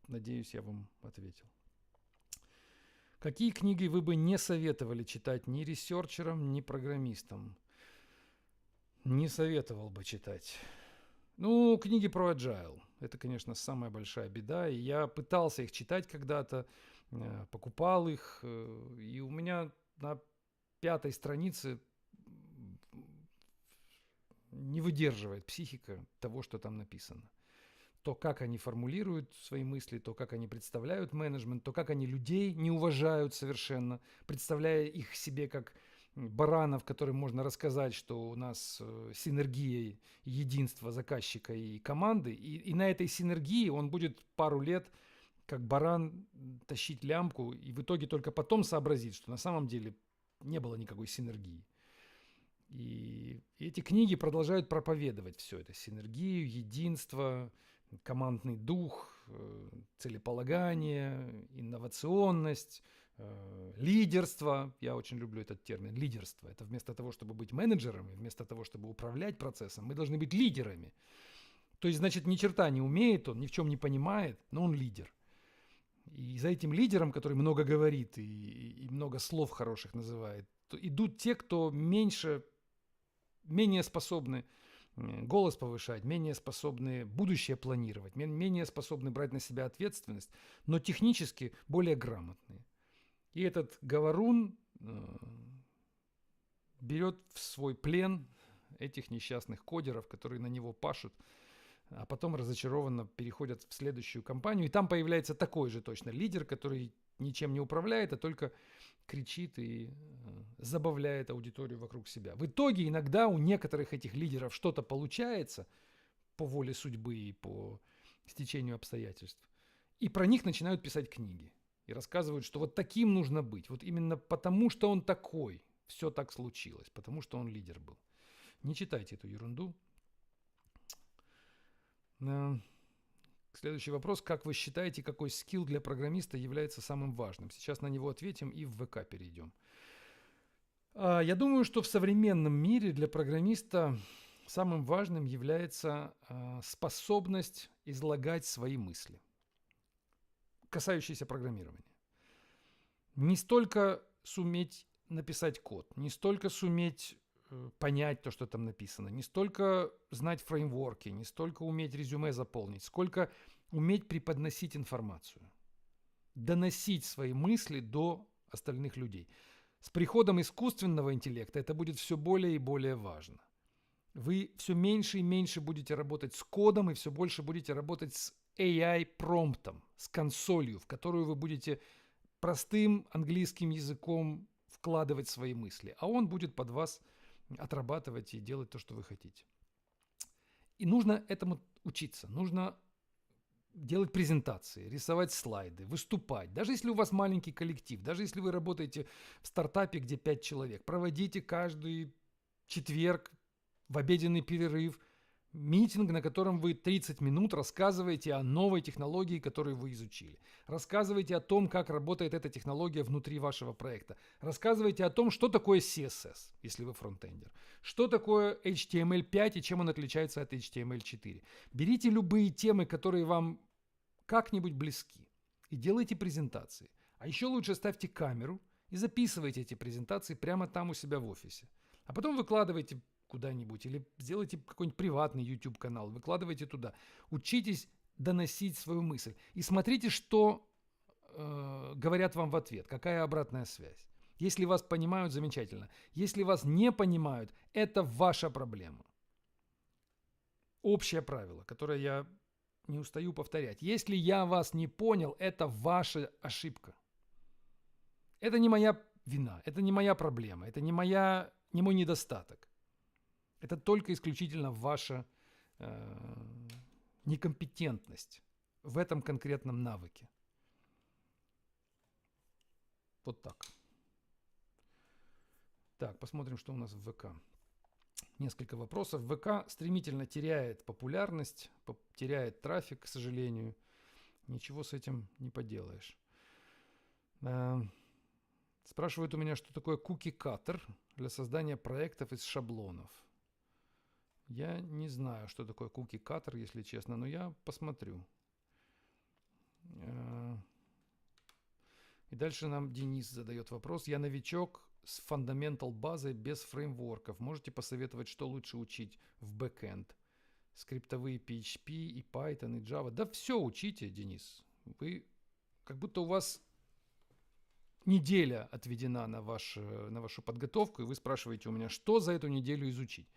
надеюсь, я вам ответил. Какие книги вы бы не советовали читать ни ресерчерам, ни программистам? Не советовал бы читать. Ну, книги про agile. Это, конечно, самая большая беда. И я пытался их читать когда-то, покупал их. И у меня на 5-й странице не выдерживает психика того, что там написано. То, как они формулируют свои мысли, то, как они представляют менеджмент, то, как они людей не уважают совершенно, представляя их себе как баранов, которым можно рассказать, что у нас синергия, единство заказчика и команды, и на этой синергии он будет пару лет как баран тащить лямку, и в итоге только потом сообразит, что на самом деле не было никакой синергии. И эти книги продолжают проповедовать все это: синергию, единство, командный дух, целеполагание, инновационность, лидерство. Я очень люблю этот термин, лидерство. Это вместо того, чтобы быть менеджерами, вместо того, чтобы управлять процессом, мы должны быть лидерами. То есть, значит, ни черта не умеет он, ни в чем не понимает, но он лидер. И за этим лидером, который много говорит и много слов хороших называет, идут те, кто менее способны голос повышать, менее способны будущее планировать, менее способны брать на себя ответственность, но технически более грамотные. И этот говорун берет в свой плен этих несчастных кодеров, которые на него пашут, а потом разочарованно переходят в следующую компанию. И там появляется такой же точно лидер, который ничем не управляет, а только кричит и забавляет аудиторию вокруг себя. В итоге иногда у некоторых этих лидеров что-то получается по воле судьбы и по стечению обстоятельств. И про них начинают писать книги. И рассказывают, что вот таким нужно быть. Вот именно потому, что он такой, все так случилось. Потому что он лидер был. Не читайте эту ерунду. Следующий вопрос. Как вы считаете, какой скилл для программиста является самым важным? Сейчас на него ответим и в ВК перейдем. Я думаю, что в современном мире для программиста самым важным является способность излагать свои мысли, касающиеся программирования. Не столько суметь написать код, не столько суметь понять то, что там написано, не столько знать фреймворки, не столько уметь резюме заполнить, сколько уметь преподносить информацию, доносить свои мысли до остальных людей. С приходом искусственного интеллекта это будет все более и более важно. Вы все меньше и меньше будете работать с кодом и все больше будете работать с AI-промптом, с консолью, в которую вы будете простым английским языком вкладывать свои мысли, а он будет под вас отрабатывать и делать то, что вы хотите. И нужно этому учиться. Нужно делать презентации, рисовать слайды, выступать. Даже если у вас маленький коллектив, даже если вы работаете в стартапе, где 5 человек, проводите каждый четверг в обеденный перерыв митинг, на котором вы 30 минут рассказываете о новой технологии, которую вы изучили. Рассказывайте о том, как работает эта технология внутри вашего проекта. Рассказывайте о том, что такое CSS, если вы фронтендер. Что такое HTML5 и чем он отличается от HTML4. Берите любые темы, которые вам как-нибудь близки, и делайте презентации. А еще лучше ставьте камеру и записывайте эти презентации прямо там у себя в офисе. А потом выкладывайте куда-нибудь или сделайте какой-нибудь приватный YouTube-канал, выкладывайте туда. Учитесь доносить свою мысль и смотрите, что говорят вам в ответ, какая обратная связь. Если вас понимают, замечательно. Если вас не понимают, это ваша проблема. Общее правило, которое я не устаю повторять. Если я вас не понял, это ваша ошибка. Это не моя вина, это не моя проблема, это не мой недостаток. Это только исключительно ваша некомпетентность в этом конкретном навыке. Вот так. Так, посмотрим, что у нас в ВК. Несколько вопросов. ВК стремительно теряет популярность, теряет трафик, к сожалению. Ничего с этим не поделаешь. Спрашивают у меня, что такое куки-каттер для создания проектов из шаблонов. Я не знаю, что такое куки-каттер, если честно, но я посмотрю. И дальше нам Денис задает вопрос. Я новичок с фундаментал базой без фреймворков. Можете посоветовать, что лучше учить в бэкэнд? Скриптовые PHP и Python и Java. Да все учите, Денис. Вы как будто у вас неделя отведена на вашу подготовку, и вы спрашиваете у меня, что за эту неделю изучить.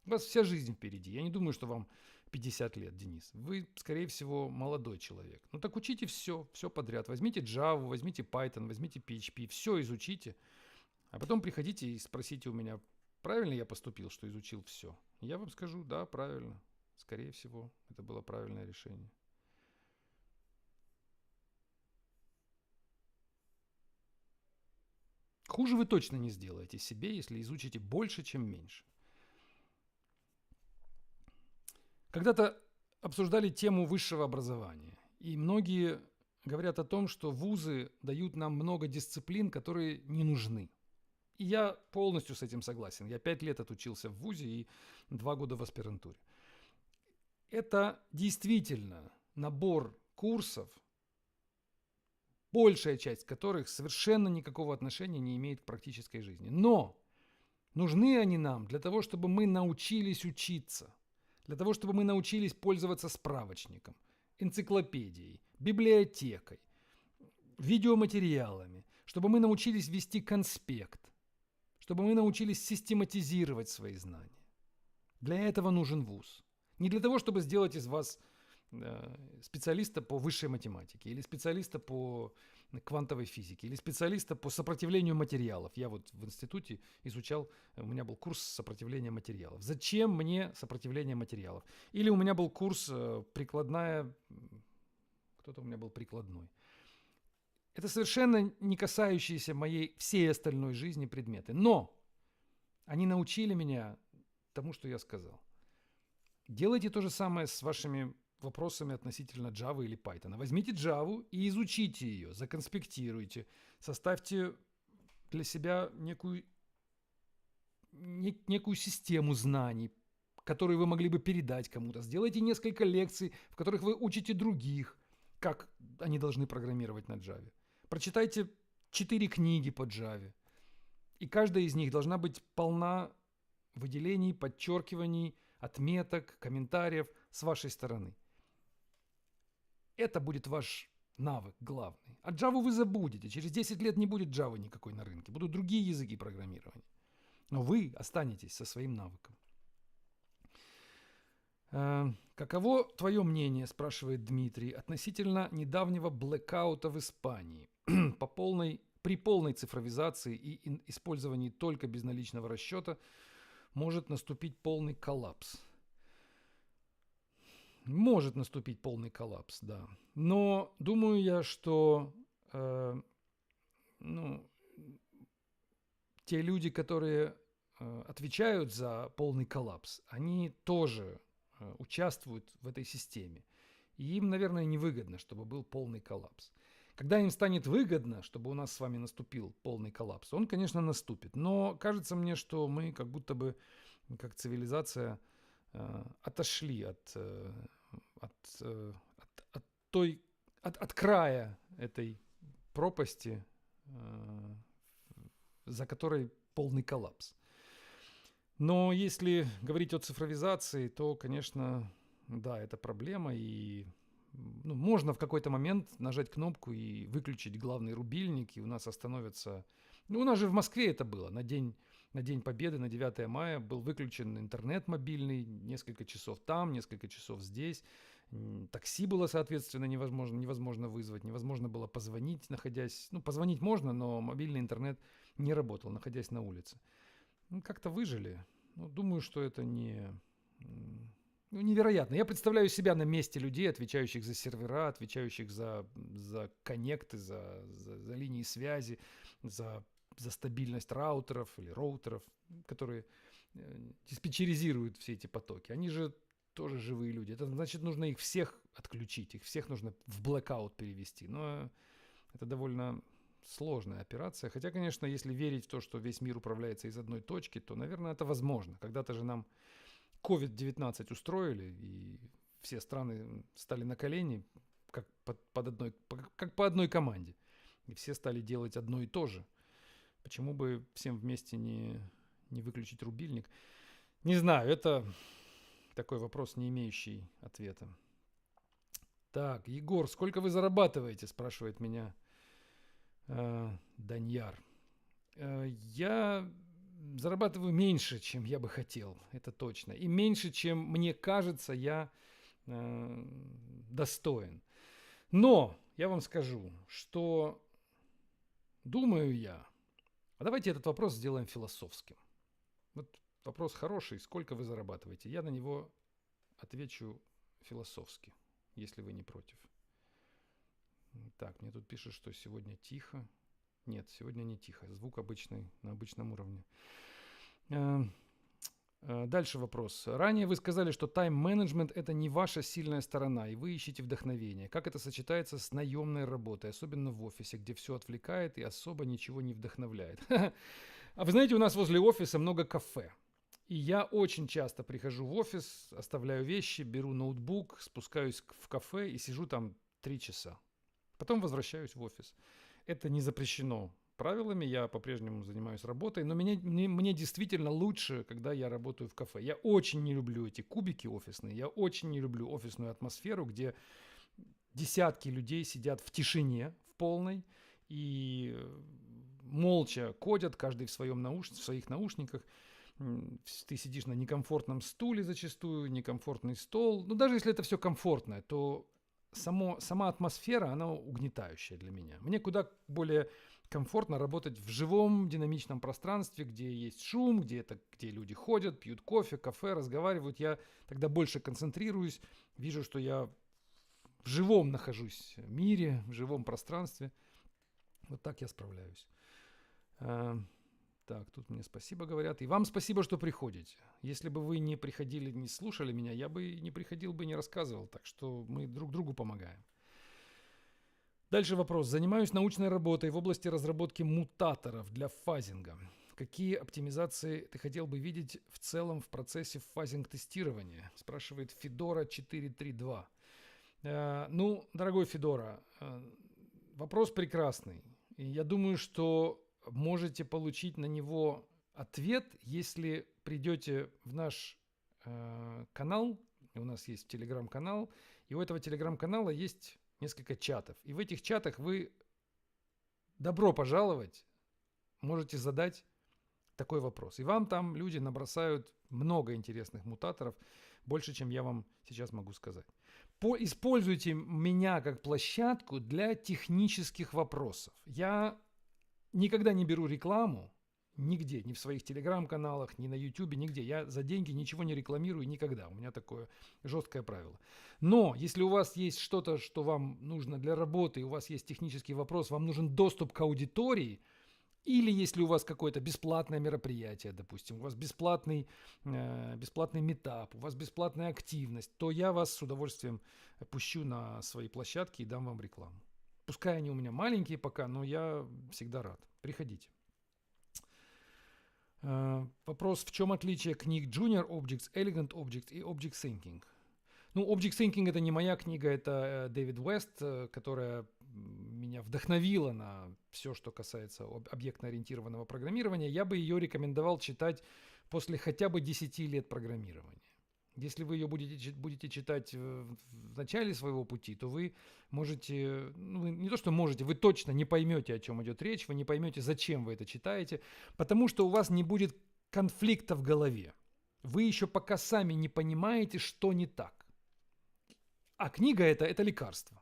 У вас вся жизнь впереди. Я не думаю, что вам 50 лет, Денис. Вы, скорее всего, молодой человек. Ну так учите все подряд. Возьмите Java, возьмите Python, возьмите PHP, все изучите. А потом приходите и спросите у меня, правильно я поступил, что изучил все. Я вам скажу, да, правильно. Скорее всего, это было правильное решение. Хуже вы точно не сделаете себе, если изучите больше, чем меньше. Когда-то обсуждали тему высшего образования, и многие говорят о том, что вузы дают нам много дисциплин, которые не нужны. И я полностью с этим согласен. Я 5 лет отучился в вузе и 2 года в аспирантуре. Это действительно набор курсов, большая часть которых совершенно никакого отношения не имеет к практической жизни. Но нужны они нам для того, чтобы мы научились учиться, для того, чтобы мы научились пользоваться справочником, энциклопедией, библиотекой, видеоматериалами, чтобы мы научились вести конспект, чтобы мы научились систематизировать свои знания. Для этого нужен вуз. Не для того, чтобы сделать из вас специалиста по высшей математике, или специалиста по квантовой физике, или специалиста по сопротивлению материалов. Я вот в институте изучал, у меня был курс сопротивления материалов. Зачем мне сопротивление материалов? Или у меня был курс прикладная, кто-то у меня был прикладной. Это совершенно не касающиеся моей всей остальной жизни предметы. Но они научили меня тому, что я сказал. Делайте то же самое с вашими вопросами относительно Java или Python. Возьмите Java и изучите ее, законспектируйте, составьте для себя некую систему знаний, которую вы могли бы передать кому-то. Сделайте несколько лекций, в которых вы учите других, как они должны программировать на Java. Прочитайте 4 книги по Java. И каждая из них должна быть полна выделений, подчеркиваний, отметок, комментариев с вашей стороны. Это будет ваш навык главный. А Java вы забудете. Через 10 лет не будет Java никакой на рынке. Будут другие языки программирования. Но вы останетесь со своим навыком. Каково твое мнение, спрашивает Дмитрий, относительно недавнего блэкаута в Испании? При полной цифровизации и использовании только безналичного расчета может наступить полный коллапс. Может наступить полный коллапс, да. Но думаю я, что те люди, которые отвечают за полный коллапс, они тоже участвуют в этой системе. И им, наверное, невыгодно, чтобы был полный коллапс. Когда им станет выгодно, чтобы у нас с вами наступил полный коллапс, он, конечно, наступит. Но кажется мне, что мы как будто бы, как цивилизация, отошли от края этой пропасти, за которой полный коллапс. Но если говорить о цифровизации, то, конечно, да, это проблема. И можно в какой-то момент нажать кнопку и выключить главный рубильник, и у нас остановится... у нас же в Москве это было. На День Победы, на 9 мая был выключен интернет мобильный, несколько часов там, несколько часов здесь. Такси было, соответственно, невозможно вызвать, невозможно было позвонить, находясь... Ну, позвонить можно, но мобильный интернет не работал, находясь на улице. Ну, как-то выжили. Ну, думаю, что это невероятно. Я представляю себя на месте людей, отвечающих за сервера, отвечающих за коннекты, за линии связи, за стабильность раутеров или роутеров, которые диспетчеризируют все эти потоки. Они же тоже живые люди. Это значит, нужно их всех отключить, их всех нужно в blackout перевести. Но это довольно сложная операция. Хотя, конечно, если верить в то, что весь мир управляется из одной точки, то, наверное, это возможно. Когда-то же нам COVID-19 устроили, и все страны стали на колени, как по одной команде. И все стали делать одно и то же. Почему бы всем вместе не выключить рубильник? Не знаю, это такой вопрос, не имеющий ответа. Так, Егор, сколько вы зарабатываете? Спрашивает меня Даньяр. Я зарабатываю меньше, чем я бы хотел, это точно. И меньше, чем мне кажется, я достоин. Но я вам скажу, что думаю я. А давайте этот вопрос сделаем философским. Вот вопрос хороший. Сколько вы зарабатываете? Я на него отвечу философски, если вы не против. Так, мне тут пишут, что сегодня тихо. Нет, сегодня не тихо. Звук обычный, на обычном уровне. Дальше вопрос. Ранее вы сказали, что тайм-менеджмент – это не ваша сильная сторона, и вы ищете вдохновение. Как это сочетается с наемной работой, особенно в офисе, где все отвлекает и особо ничего не вдохновляет? А вы знаете, у нас возле офиса много кафе. И я очень часто прихожу в офис, оставляю вещи, беру ноутбук, спускаюсь в кафе и сижу там 3 часа. Потом возвращаюсь в офис. Это не запрещено правилами, я по-прежнему занимаюсь работой, но мне действительно лучше, когда я работаю в кафе. Я очень не люблю эти кубики офисные, я очень не люблю офисную атмосферу, где десятки людей сидят в тишине, в полной, и молча кодят, каждый в своих наушниках. Ты сидишь на некомфортном стуле зачастую, некомфортный стол. Ну, даже если это все комфортное, то сама атмосфера, она угнетающая для меня. Мне куда более комфортно работать в живом динамичном пространстве, где есть шум, где люди ходят, пьют кофе, кафе, разговаривают. Я тогда больше концентрируюсь, вижу, что я в живом нахожусь мире, в живом пространстве. Вот так я справляюсь. Так, тут мне спасибо говорят. И вам спасибо, что приходите. Если бы вы не приходили, не слушали меня, я бы не приходил бы, не рассказывал. Так что мы друг другу помогаем. Дальше вопрос. Занимаюсь научной работой в области разработки мутаторов для фазинга. Какие оптимизации ты хотел бы видеть в целом в процессе фазинг-тестирования? Спрашивает Федора 432. Ну, дорогой Федора, вопрос прекрасный. И я думаю, что можете получить на него ответ, если придете в наш канал. У нас есть телеграм-канал, и у этого телеграм-канала есть несколько чатов. И в этих чатах вы, добро пожаловать, можете задать такой вопрос. И вам там люди набросают много интересных мутаторов, больше, чем я вам сейчас могу сказать. Используйте меня как площадку для технических вопросов. Я никогда не беру рекламу, нигде, ни в своих телеграм-каналах, ни на ютубе, нигде. Я за деньги ничего не рекламирую никогда. У меня такое жесткое правило. Но если у вас есть что-то, что вам нужно для работы, и у вас есть технический вопрос, вам нужен доступ к аудитории, или если у вас какое-то бесплатное мероприятие, допустим, у вас бесплатный митап, у вас бесплатная активность, то я вас с удовольствием пущу на свои площадки и дам вам рекламу. Пускай они у меня маленькие пока, но я всегда рад. Приходите. Вопрос, в чем отличие книг Junior Objects, Elegant Objects и Object Thinking? Ну, Object Thinking это не моя книга, это Дэвид Уэст, которая меня вдохновила на все, что касается объектно-ориентированного программирования. Я бы ее рекомендовал читать после хотя бы 10 лет программирования. Если вы ее будете читать в начале своего пути, то вы можете, ну, не то что можете, вы точно не поймете, о чем идет речь, вы не поймете, зачем вы это читаете, потому что у вас не будет конфликта в голове. Вы еще пока сами не понимаете, что не так. А книга это лекарство.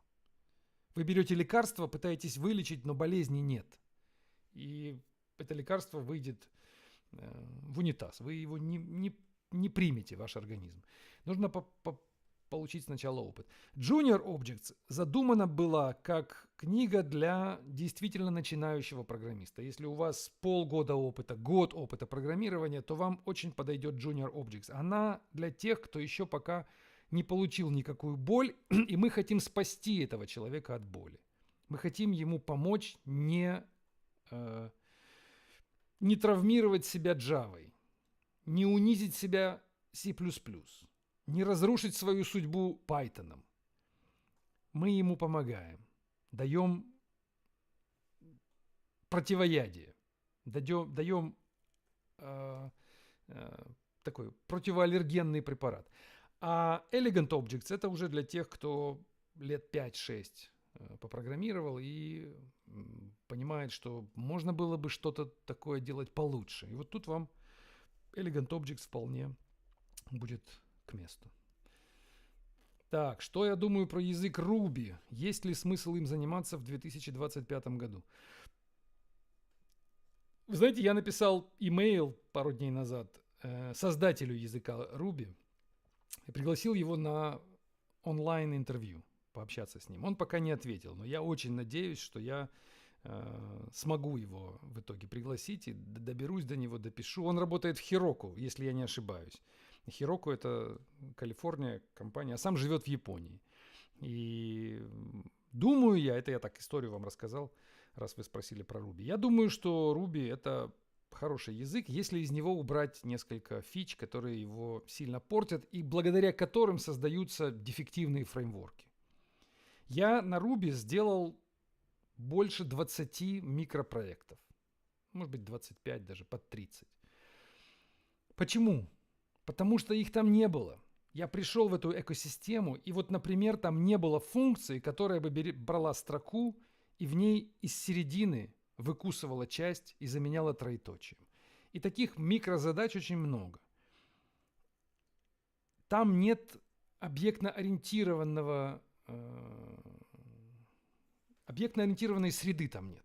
Вы берете лекарство, пытаетесь вылечить, но болезни нет. И это лекарство выйдет в унитаз. Вы его не примете, ваш организм. Нужно получить сначала опыт. Junior Objects задумана была как книга для действительно начинающего программиста. Если у вас полгода опыта, год опыта программирования, то вам очень подойдет Junior Objects. Она для тех, кто еще пока не получил никакую боль, и мы хотим спасти этого человека от боли. Мы хотим ему помочь не травмировать себя Java, не унизить себя C++, не разрушить свою судьбу Python. Мы ему помогаем, даем противоядие, даем такой противоаллергенный препарат. А Elegant Objects это уже для тех, кто лет 5-6 попрограммировал и понимает, что можно было бы что-то такое делать получше. И вот тут вам Elegant Objects вполне будет к месту. Так, что я думаю про язык Ruby? Есть ли смысл им заниматься в 2025 году? Вы знаете, я написал имейл пару дней назад создателю языка Ruby и пригласил его на онлайн-интервью, пообщаться с ним. Он пока не ответил, но я очень надеюсь, что я смогу его в итоге пригласить и доберусь до него, допишу. Он работает в Heroku, если я не ошибаюсь. Heroku это Калифорния, компания, а сам живет в Японии. И думаю это я так историю вам рассказал, раз вы спросили про Ruby. Я думаю, что Ruby это хороший язык, если из него убрать несколько фич, которые его сильно портят и благодаря которым создаются дефективные фреймворки. Я на Ruby сделал больше 20 микропроектов. Может быть 25, даже под 30. Почему? Потому что их там не было. Я пришел в эту экосистему, и вот, например, там не было функции, которая бы брала строку и в ней из середины выкусывала часть и заменяла троеточием. И таких микрозадач очень много. Там нет объектно-ориентированной среды там нет.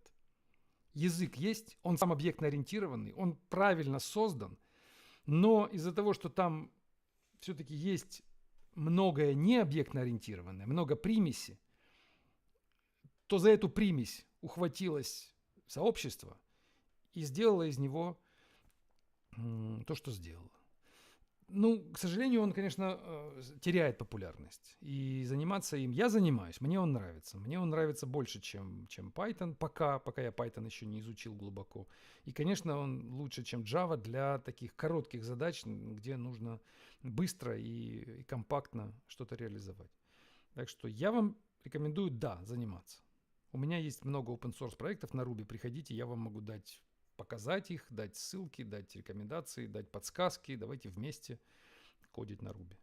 Язык есть, он сам объектно-ориентированный, он правильно создан, но из-за того, что там все-таки есть многое не объектно-ориентированное, много примеси, то за эту примесь ухватилось сообщество и сделало из него то, что сделало. Ну, к сожалению, он, конечно, теряет популярность. И заниматься им я занимаюсь, мне он нравится. Мне он нравится больше, чем Python, пока я Python еще не изучил глубоко. И, конечно, он лучше, чем Java для таких коротких задач, где нужно быстро и компактно что-то реализовать. Так что я вам рекомендую, заниматься. У меня есть много open-source проектов на Ruby. Приходите, я вам могу показать их, дать ссылки, дать рекомендации, дать подсказки. Давайте вместе кодить на Ruby.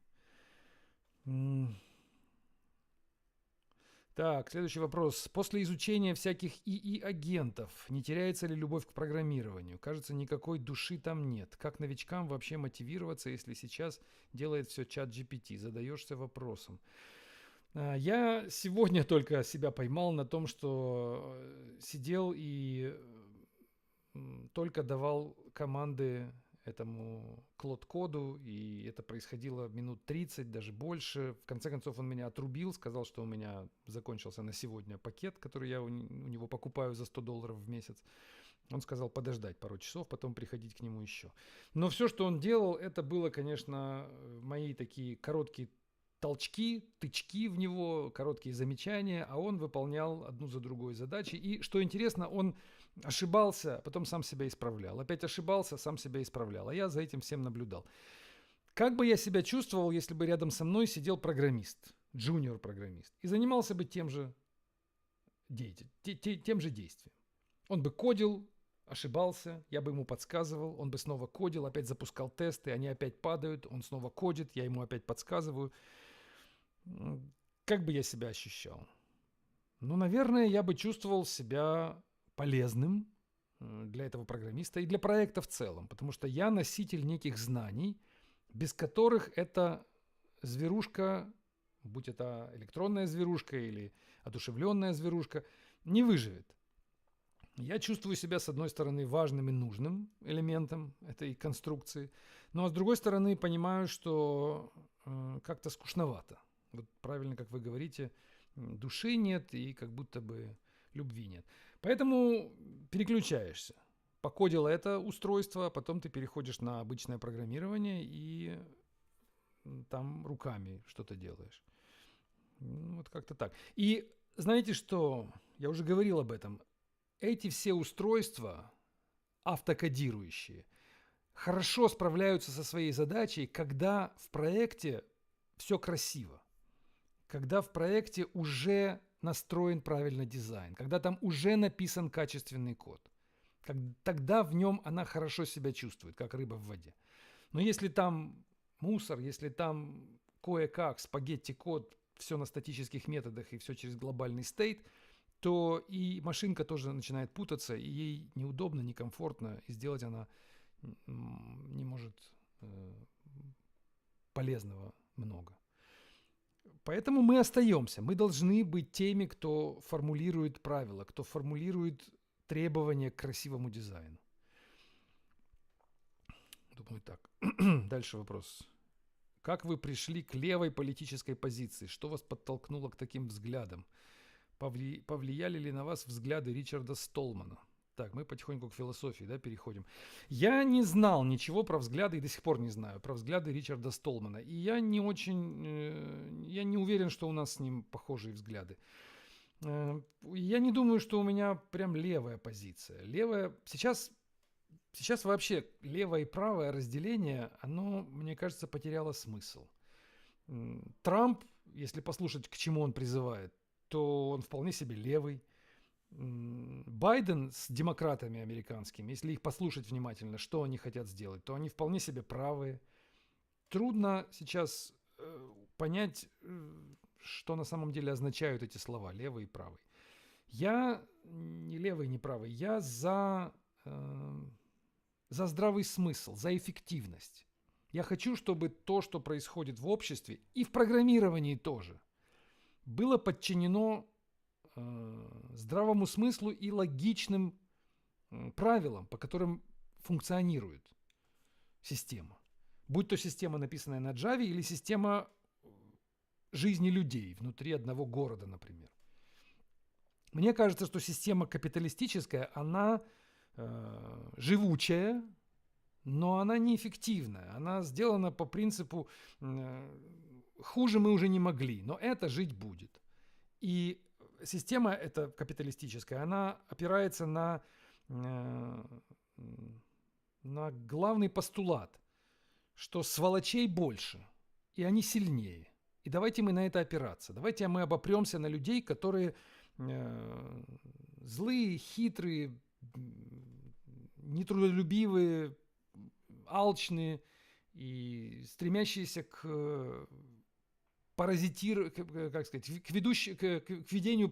Так, следующий вопрос. После изучения всяких ИИ-агентов не теряется ли любовь к программированию? Кажется, никакой души там нет. Как новичкам вообще мотивироваться, если сейчас делает все чат GPT? Задаешься вопросом. Я сегодня только себя поймал на том, что сидел и только давал команды этому Клод-коду, и это происходило минут 30, даже больше. В конце концов он меня отрубил, сказал, что у меня закончился на сегодня пакет, который я у него покупаю за $100 в месяц. Он сказал подождать пару часов, потом приходить к нему еще. Но все, что он делал, это было, конечно, мои такие короткие толчки, тычки в него, короткие замечания, а он выполнял одну за другой задачи. И, что интересно, он ошибался, потом сам себя исправлял. Опять ошибался, сам себя исправлял. А я за этим всем наблюдал. Как бы я себя чувствовал, если бы рядом со мной сидел программист, джуниор-программист, и занимался бы тем же действием. Он бы кодил, ошибался, я бы ему подсказывал, он бы снова кодил, опять запускал тесты, они опять падают, он снова кодит, я ему опять подсказываю. Как бы я себя ощущал? Ну, наверное, я бы чувствовал себя полезным для этого программиста и для проекта в целом, потому что я носитель неких знаний, без которых эта зверушка будь это электронная зверушка или одушевленная зверушка, не выживет. Я чувствую себя, с одной стороны, важным и нужным элементом этой конструкции, но с другой стороны понимаю, что как-то скучновато. Вот правильно, как вы говорите, души нет и как будто бы любви нет. Поэтому переключаешься. Покодил это устройство, а потом ты переходишь на обычное программирование и там руками что-то делаешь. Вот как-то так. И знаете что? Я уже говорил об этом. Эти все устройства автокодирующие хорошо справляются со своей задачей, когда в проекте все красиво, когда в проекте уже настроен правильно дизайн, когда там уже написан качественный код. Тогда в нем она хорошо себя чувствует, как рыба в воде. Но если там мусор, если там кое-как спагетти-код, все на статических методах и все через глобальный стейт, то и машинка тоже начинает путаться, и ей неудобно, некомфортно, и сделать она не может полезного много. Поэтому мы остаемся. Мы должны быть теми, кто формулирует правила, кто формулирует требования к красивому дизайну. Думаю, так. Дальше вопрос. Как вы пришли к левой политической позиции? Что вас подтолкнуло к таким взглядам? Повлияли ли на вас взгляды Ричарда Столмана? Так, мы потихоньку к философии, да, переходим. Я не знал ничего про взгляды, и до сих пор не знаю, про взгляды Ричарда Столмана. И я не уверен, что у нас с ним похожие взгляды. Я не думаю, что у меня прям левая позиция. Сейчас вообще левое и правое разделение, оно, мне кажется, потеряло смысл. Трамп, если послушать, к чему он призывает, то он вполне себе левый. Байден с демократами американскими, если их послушать внимательно, что они хотят сделать, то они вполне себе правые. Трудно сейчас понять, что на самом деле означают эти слова, левый и правый. Я не левый, не правый, я за здравый смысл, за эффективность. Я хочу, чтобы то, что происходит в обществе и в программировании тоже, было подчинено здравому смыслу и логичным правилам, по которым функционирует система. Будь то система, написанная на Java, или система жизни людей внутри одного города, например. Мне кажется, что система капиталистическая, она живучая, но она неэффективная. Она сделана по принципу хуже мы уже не могли, но это жить будет. И система эта капиталистическая, она опирается на главный постулат, что сволочей больше, и они сильнее. И давайте мы на это опираться. Давайте мы обопремся на людей, которые злые, хитрые, нетрудолюбивые, алчные и стремящиеся к ведению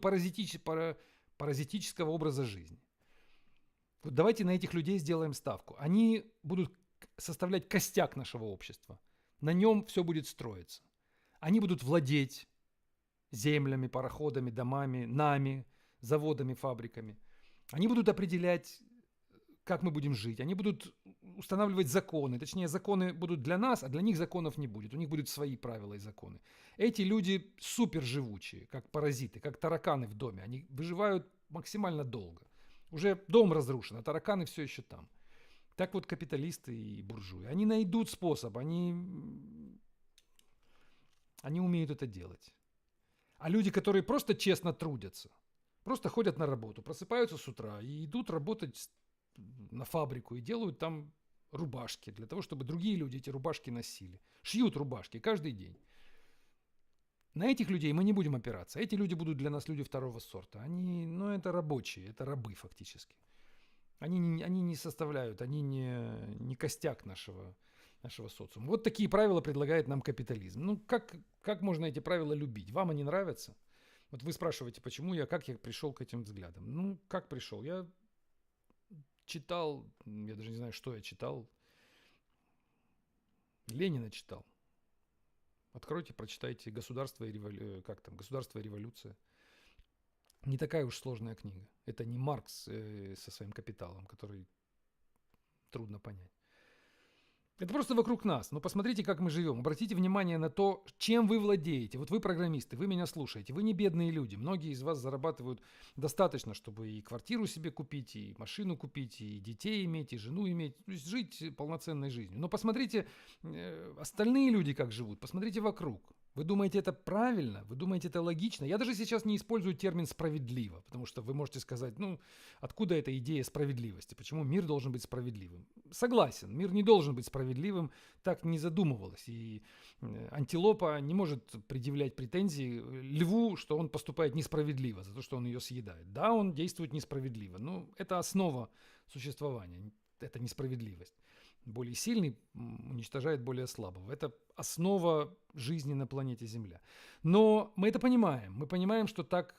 паразитического образа жизни. Вот давайте на этих людей сделаем ставку. Они будут составлять костяк нашего общества. На нем все будет строиться. Они будут владеть землями, пароходами, домами, нами, заводами, фабриками. Они будут определять, как мы будем жить. Они будут устанавливать законы. Точнее, законы будут для нас, а для них законов не будет. У них будут свои правила и законы. Эти люди супер живучие, как паразиты, как тараканы в доме. Они выживают максимально долго. Уже дом разрушен, а тараканы все еще там. Так вот капиталисты и буржуи. Они найдут способ, они умеют это делать. А люди, которые просто честно трудятся, просто ходят на работу, просыпаются с утра и идут работать на фабрику и делают там рубашки для того, чтобы другие люди эти рубашки носили. Шьют рубашки каждый день. На этих людей мы не будем опираться. Эти люди будут для нас люди второго сорта. Это рабочие, это рабы фактически. Они не составляют, они не костяк нашего социума. Вот такие правила предлагает нам капитализм. Как можно эти правила любить? Вам они нравятся? Вот вы спрашиваете, как я пришел к этим взглядам. Как пришел? Я читал, я даже не знаю, что я читал. Ленина читал. Откройте, прочитайте «Государство и как там, «Государство и революция». Не такая уж сложная книга. Это не Маркс со своим «Капиталом», который трудно понять. Это просто вокруг нас. Но посмотрите, как мы живем. Обратите внимание на то, чем вы владеете. Вот вы программисты, вы меня слушаете. Вы не бедные люди. Многие из вас зарабатывают достаточно, чтобы и квартиру себе купить, и машину купить, и детей иметь, и жену иметь. То есть жить полноценной жизнью. Но посмотрите, остальные люди как живут. Посмотрите вокруг. Вы думаете, это правильно? Вы думаете, это логично? Я даже сейчас не использую термин «справедливо», потому что вы можете сказать, ну, откуда эта идея справедливости? Почему мир должен быть справедливым? Согласен, мир не должен быть справедливым, так не задумывалось. И антилопа не может предъявлять претензии льву, что он поступает несправедливо за то, что он ее съедает. Да, он действует несправедливо, но это основа существования, это несправедливость. Более сильный уничтожает более слабого. Это основа жизни на планете Земля. Но мы это понимаем. Мы понимаем, что так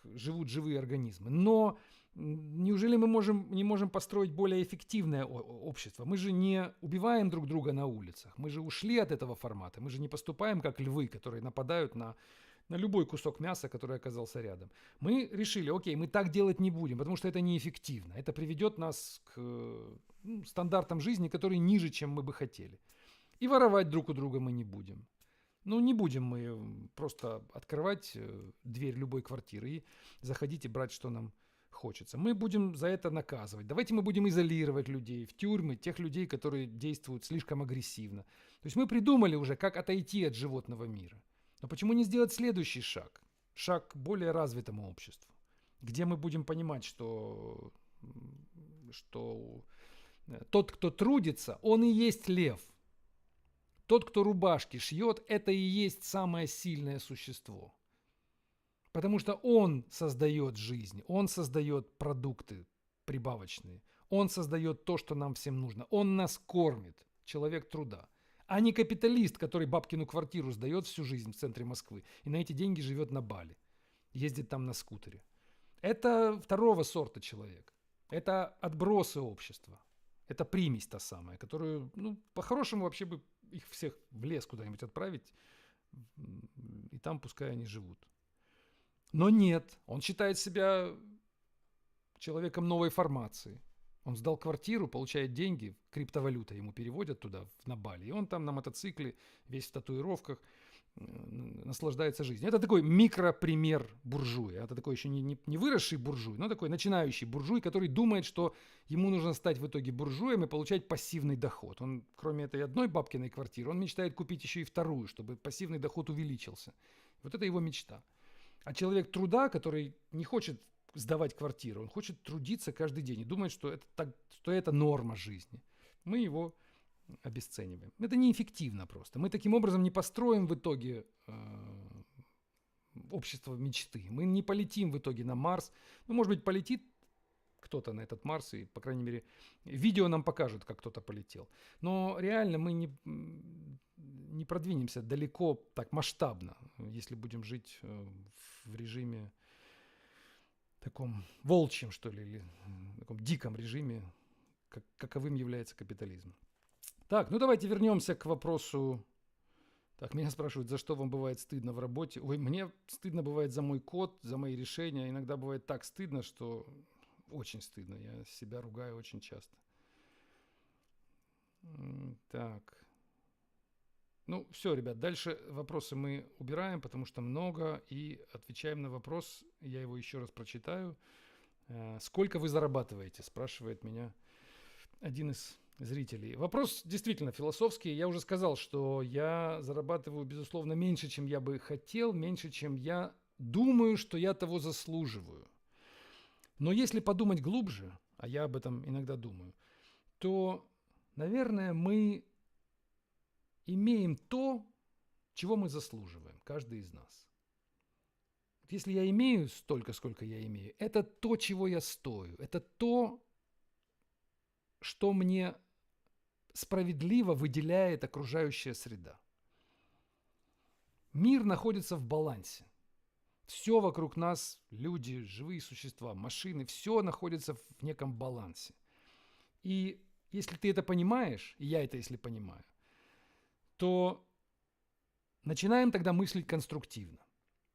живут живые организмы. Но неужели мы не можем построить более эффективное общество? Мы же не убиваем друг друга на улицах. Мы же ушли от этого формата. Мы же не поступаем как львы, которые нападают на любой кусок мяса, который оказался рядом. Мы решили, окей, мы так делать не будем, потому что это неэффективно. Это приведет нас к стандартам жизни, которые ниже, чем мы бы хотели. И воровать друг у друга мы не будем. Ну, не будем мы просто открывать дверь любой квартиры и заходить и брать, что нам хочется. Мы будем за это наказывать. Давайте мы будем изолировать людей в тюрьмы, тех людей, которые действуют слишком агрессивно. То есть мы придумали уже, как отойти от животного мира. Но почему не сделать следующий шаг? Шаг к более развитому обществу, где мы будем понимать, что тот, кто трудится, он и есть лев. Тот, кто рубашки шьет, это и есть самое сильное существо. Потому что он создает жизнь, он создает продукты прибавочные, он создает то, что нам всем нужно, он нас кормит, человек труда. А не капиталист, который бабкину квартиру сдает всю жизнь в центре Москвы и на эти деньги живет на Бали, ездит там на скутере. Это второго сорта человек. Это отбросы общества. Это примесь та самая, которую, ну, по-хорошему вообще бы их всех в лес куда-нибудь отправить, и там пускай они живут. Но нет, он считает себя человеком новой формации. Он сдал квартиру, получает деньги, криптовалюта ему переводят туда, на Бали. И он там на мотоцикле, весь в татуировках, наслаждается жизнью. Это такой микропример буржуя. Это такой еще не выросший буржуй, но такой начинающий буржуй, который думает, что ему нужно стать в итоге буржуем и получать пассивный доход. Он, кроме этой одной бабкиной квартиры, он мечтает купить еще и вторую, чтобы пассивный доход увеличился. Вот это его мечта. А человек труда, который не хочет сдавать квартиру, он хочет трудиться каждый день и думает, что это норма жизни. Мы его обесцениваем. Это неэффективно просто. Мы таким образом не построим в итоге общество мечты. Мы не полетим в итоге на Марс. Ну, может быть, полетит кто-то на этот Марс, и, по крайней мере, видео нам покажет, как кто-то полетел. Но реально мы не продвинемся далеко так масштабно, если будем жить в режиме таком волчьем, что ли, или таком диком режиме, каковым является капитализм. Так, ну давайте вернемся к вопросу. Так, меня спрашивают, за что вам бывает стыдно в работе. Ой, мне стыдно бывает за мой код, за мои решения. Иногда бывает так стыдно, что очень стыдно. Я себя ругаю очень часто. Так. Ну, все, ребят, дальше вопросы мы убираем, потому что много, и отвечаем на вопрос, я его еще раз прочитаю. Сколько вы зарабатываете, спрашивает меня один из зрителей. Вопрос действительно философский. Я уже сказал, что я зарабатываю, безусловно, меньше, чем я бы хотел, меньше, чем я думаю, что я того заслуживаю. Но если подумать глубже, а я об этом иногда думаю, то, наверное, мы имеем то, чего мы заслуживаем, каждый из нас. Если я имею столько, сколько я имею, это то, чего я стою. Это то, что мне справедливо выделяет окружающая среда. Мир находится в балансе. Все вокруг нас, люди, живые существа, машины, все находится в неком балансе. И если ты это понимаешь, и я это если понимаю, то Начинаем тогда мыслить конструктивно.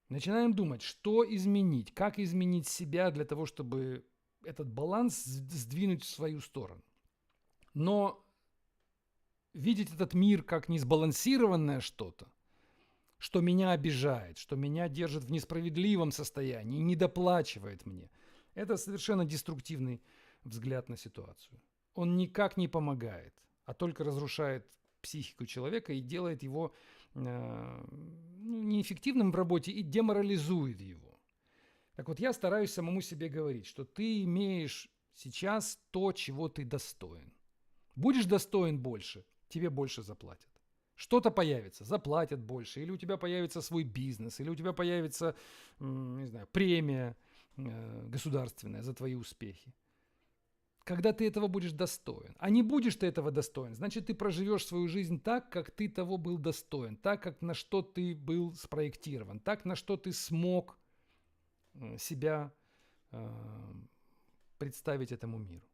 Начинаем думать, что изменить, как изменить себя для того, чтобы этот баланс сдвинуть в свою сторону. Но видеть этот мир как несбалансированное что-то, что меня обижает, что меня держит в несправедливом состоянии и недоплачивает мне, это совершенно деструктивный взгляд на ситуацию. Он никак не помогает, а только разрушает психику человека и делает его неэффективным в работе и деморализует его. Так вот, я стараюсь самому себе говорить, что ты имеешь сейчас то, чего ты достоин. Будешь достоин больше, тебе больше заплатят. Что-то появится, заплатят больше, или у тебя появится свой бизнес, или у тебя появится, не знаю, премия государственная за твои успехи. Когда ты этого будешь достоин. А не будешь ты этого достоин, значит, ты проживешь свою жизнь так, как ты того был достоин, так, как на что ты был спроектирован, так, на что ты смог себя представить этому миру.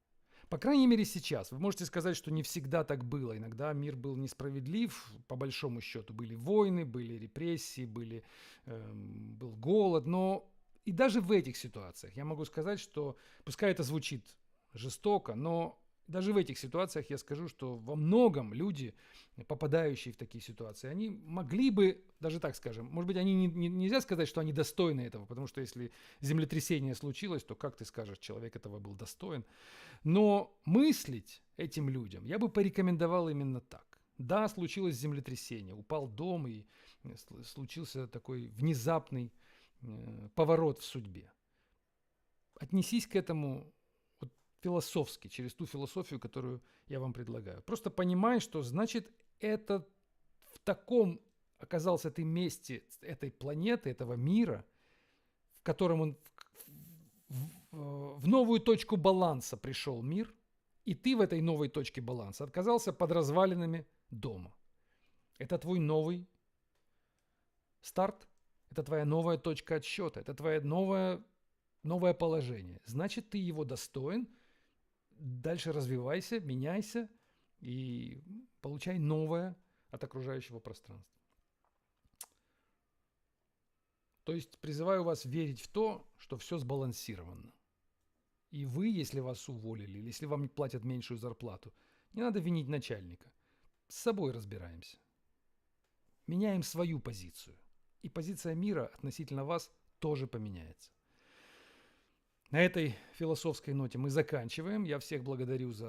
По крайней мере, сейчас. Вы можете сказать, что не всегда так было. Иногда мир был несправедлив, по большому счету. Были войны, были репрессии, был голод. Но и даже в этих ситуациях я могу сказать, что, пускай это звучит жестоко, но даже в этих ситуациях я скажу, что во многом люди, попадающие в такие ситуации, они могли бы, даже так скажем, может быть, нельзя сказать, что они достойны этого, потому что если землетрясение случилось, то как ты скажешь, человек этого был достоин. Но мыслить этим людям я бы порекомендовал именно так. Да, случилось землетрясение, упал дом и случился такой внезапный поворот в судьбе. Отнесись к этому философски, через ту философию, которую я вам предлагаю. Просто понимай, что значит это в таком оказался ты месте этой планеты, этого мира, в котором он в новую точку баланса пришел мир, и ты в этой новой точке баланса оказался под развалинами дома. Это твой новый старт, это твоя новая точка отсчета, это твое новое положение. Значит, ты его достоин. Дальше развивайся, меняйся и получай новое от окружающего пространства. То есть призываю вас верить в то, что все сбалансировано. И вы, если вас уволили, или если вам платят меньшую зарплату, не надо винить начальника. С собой разбираемся. Меняем свою позицию. И позиция мира относительно вас тоже поменяется. На этой философской ноте мы заканчиваем. Я всех благодарю за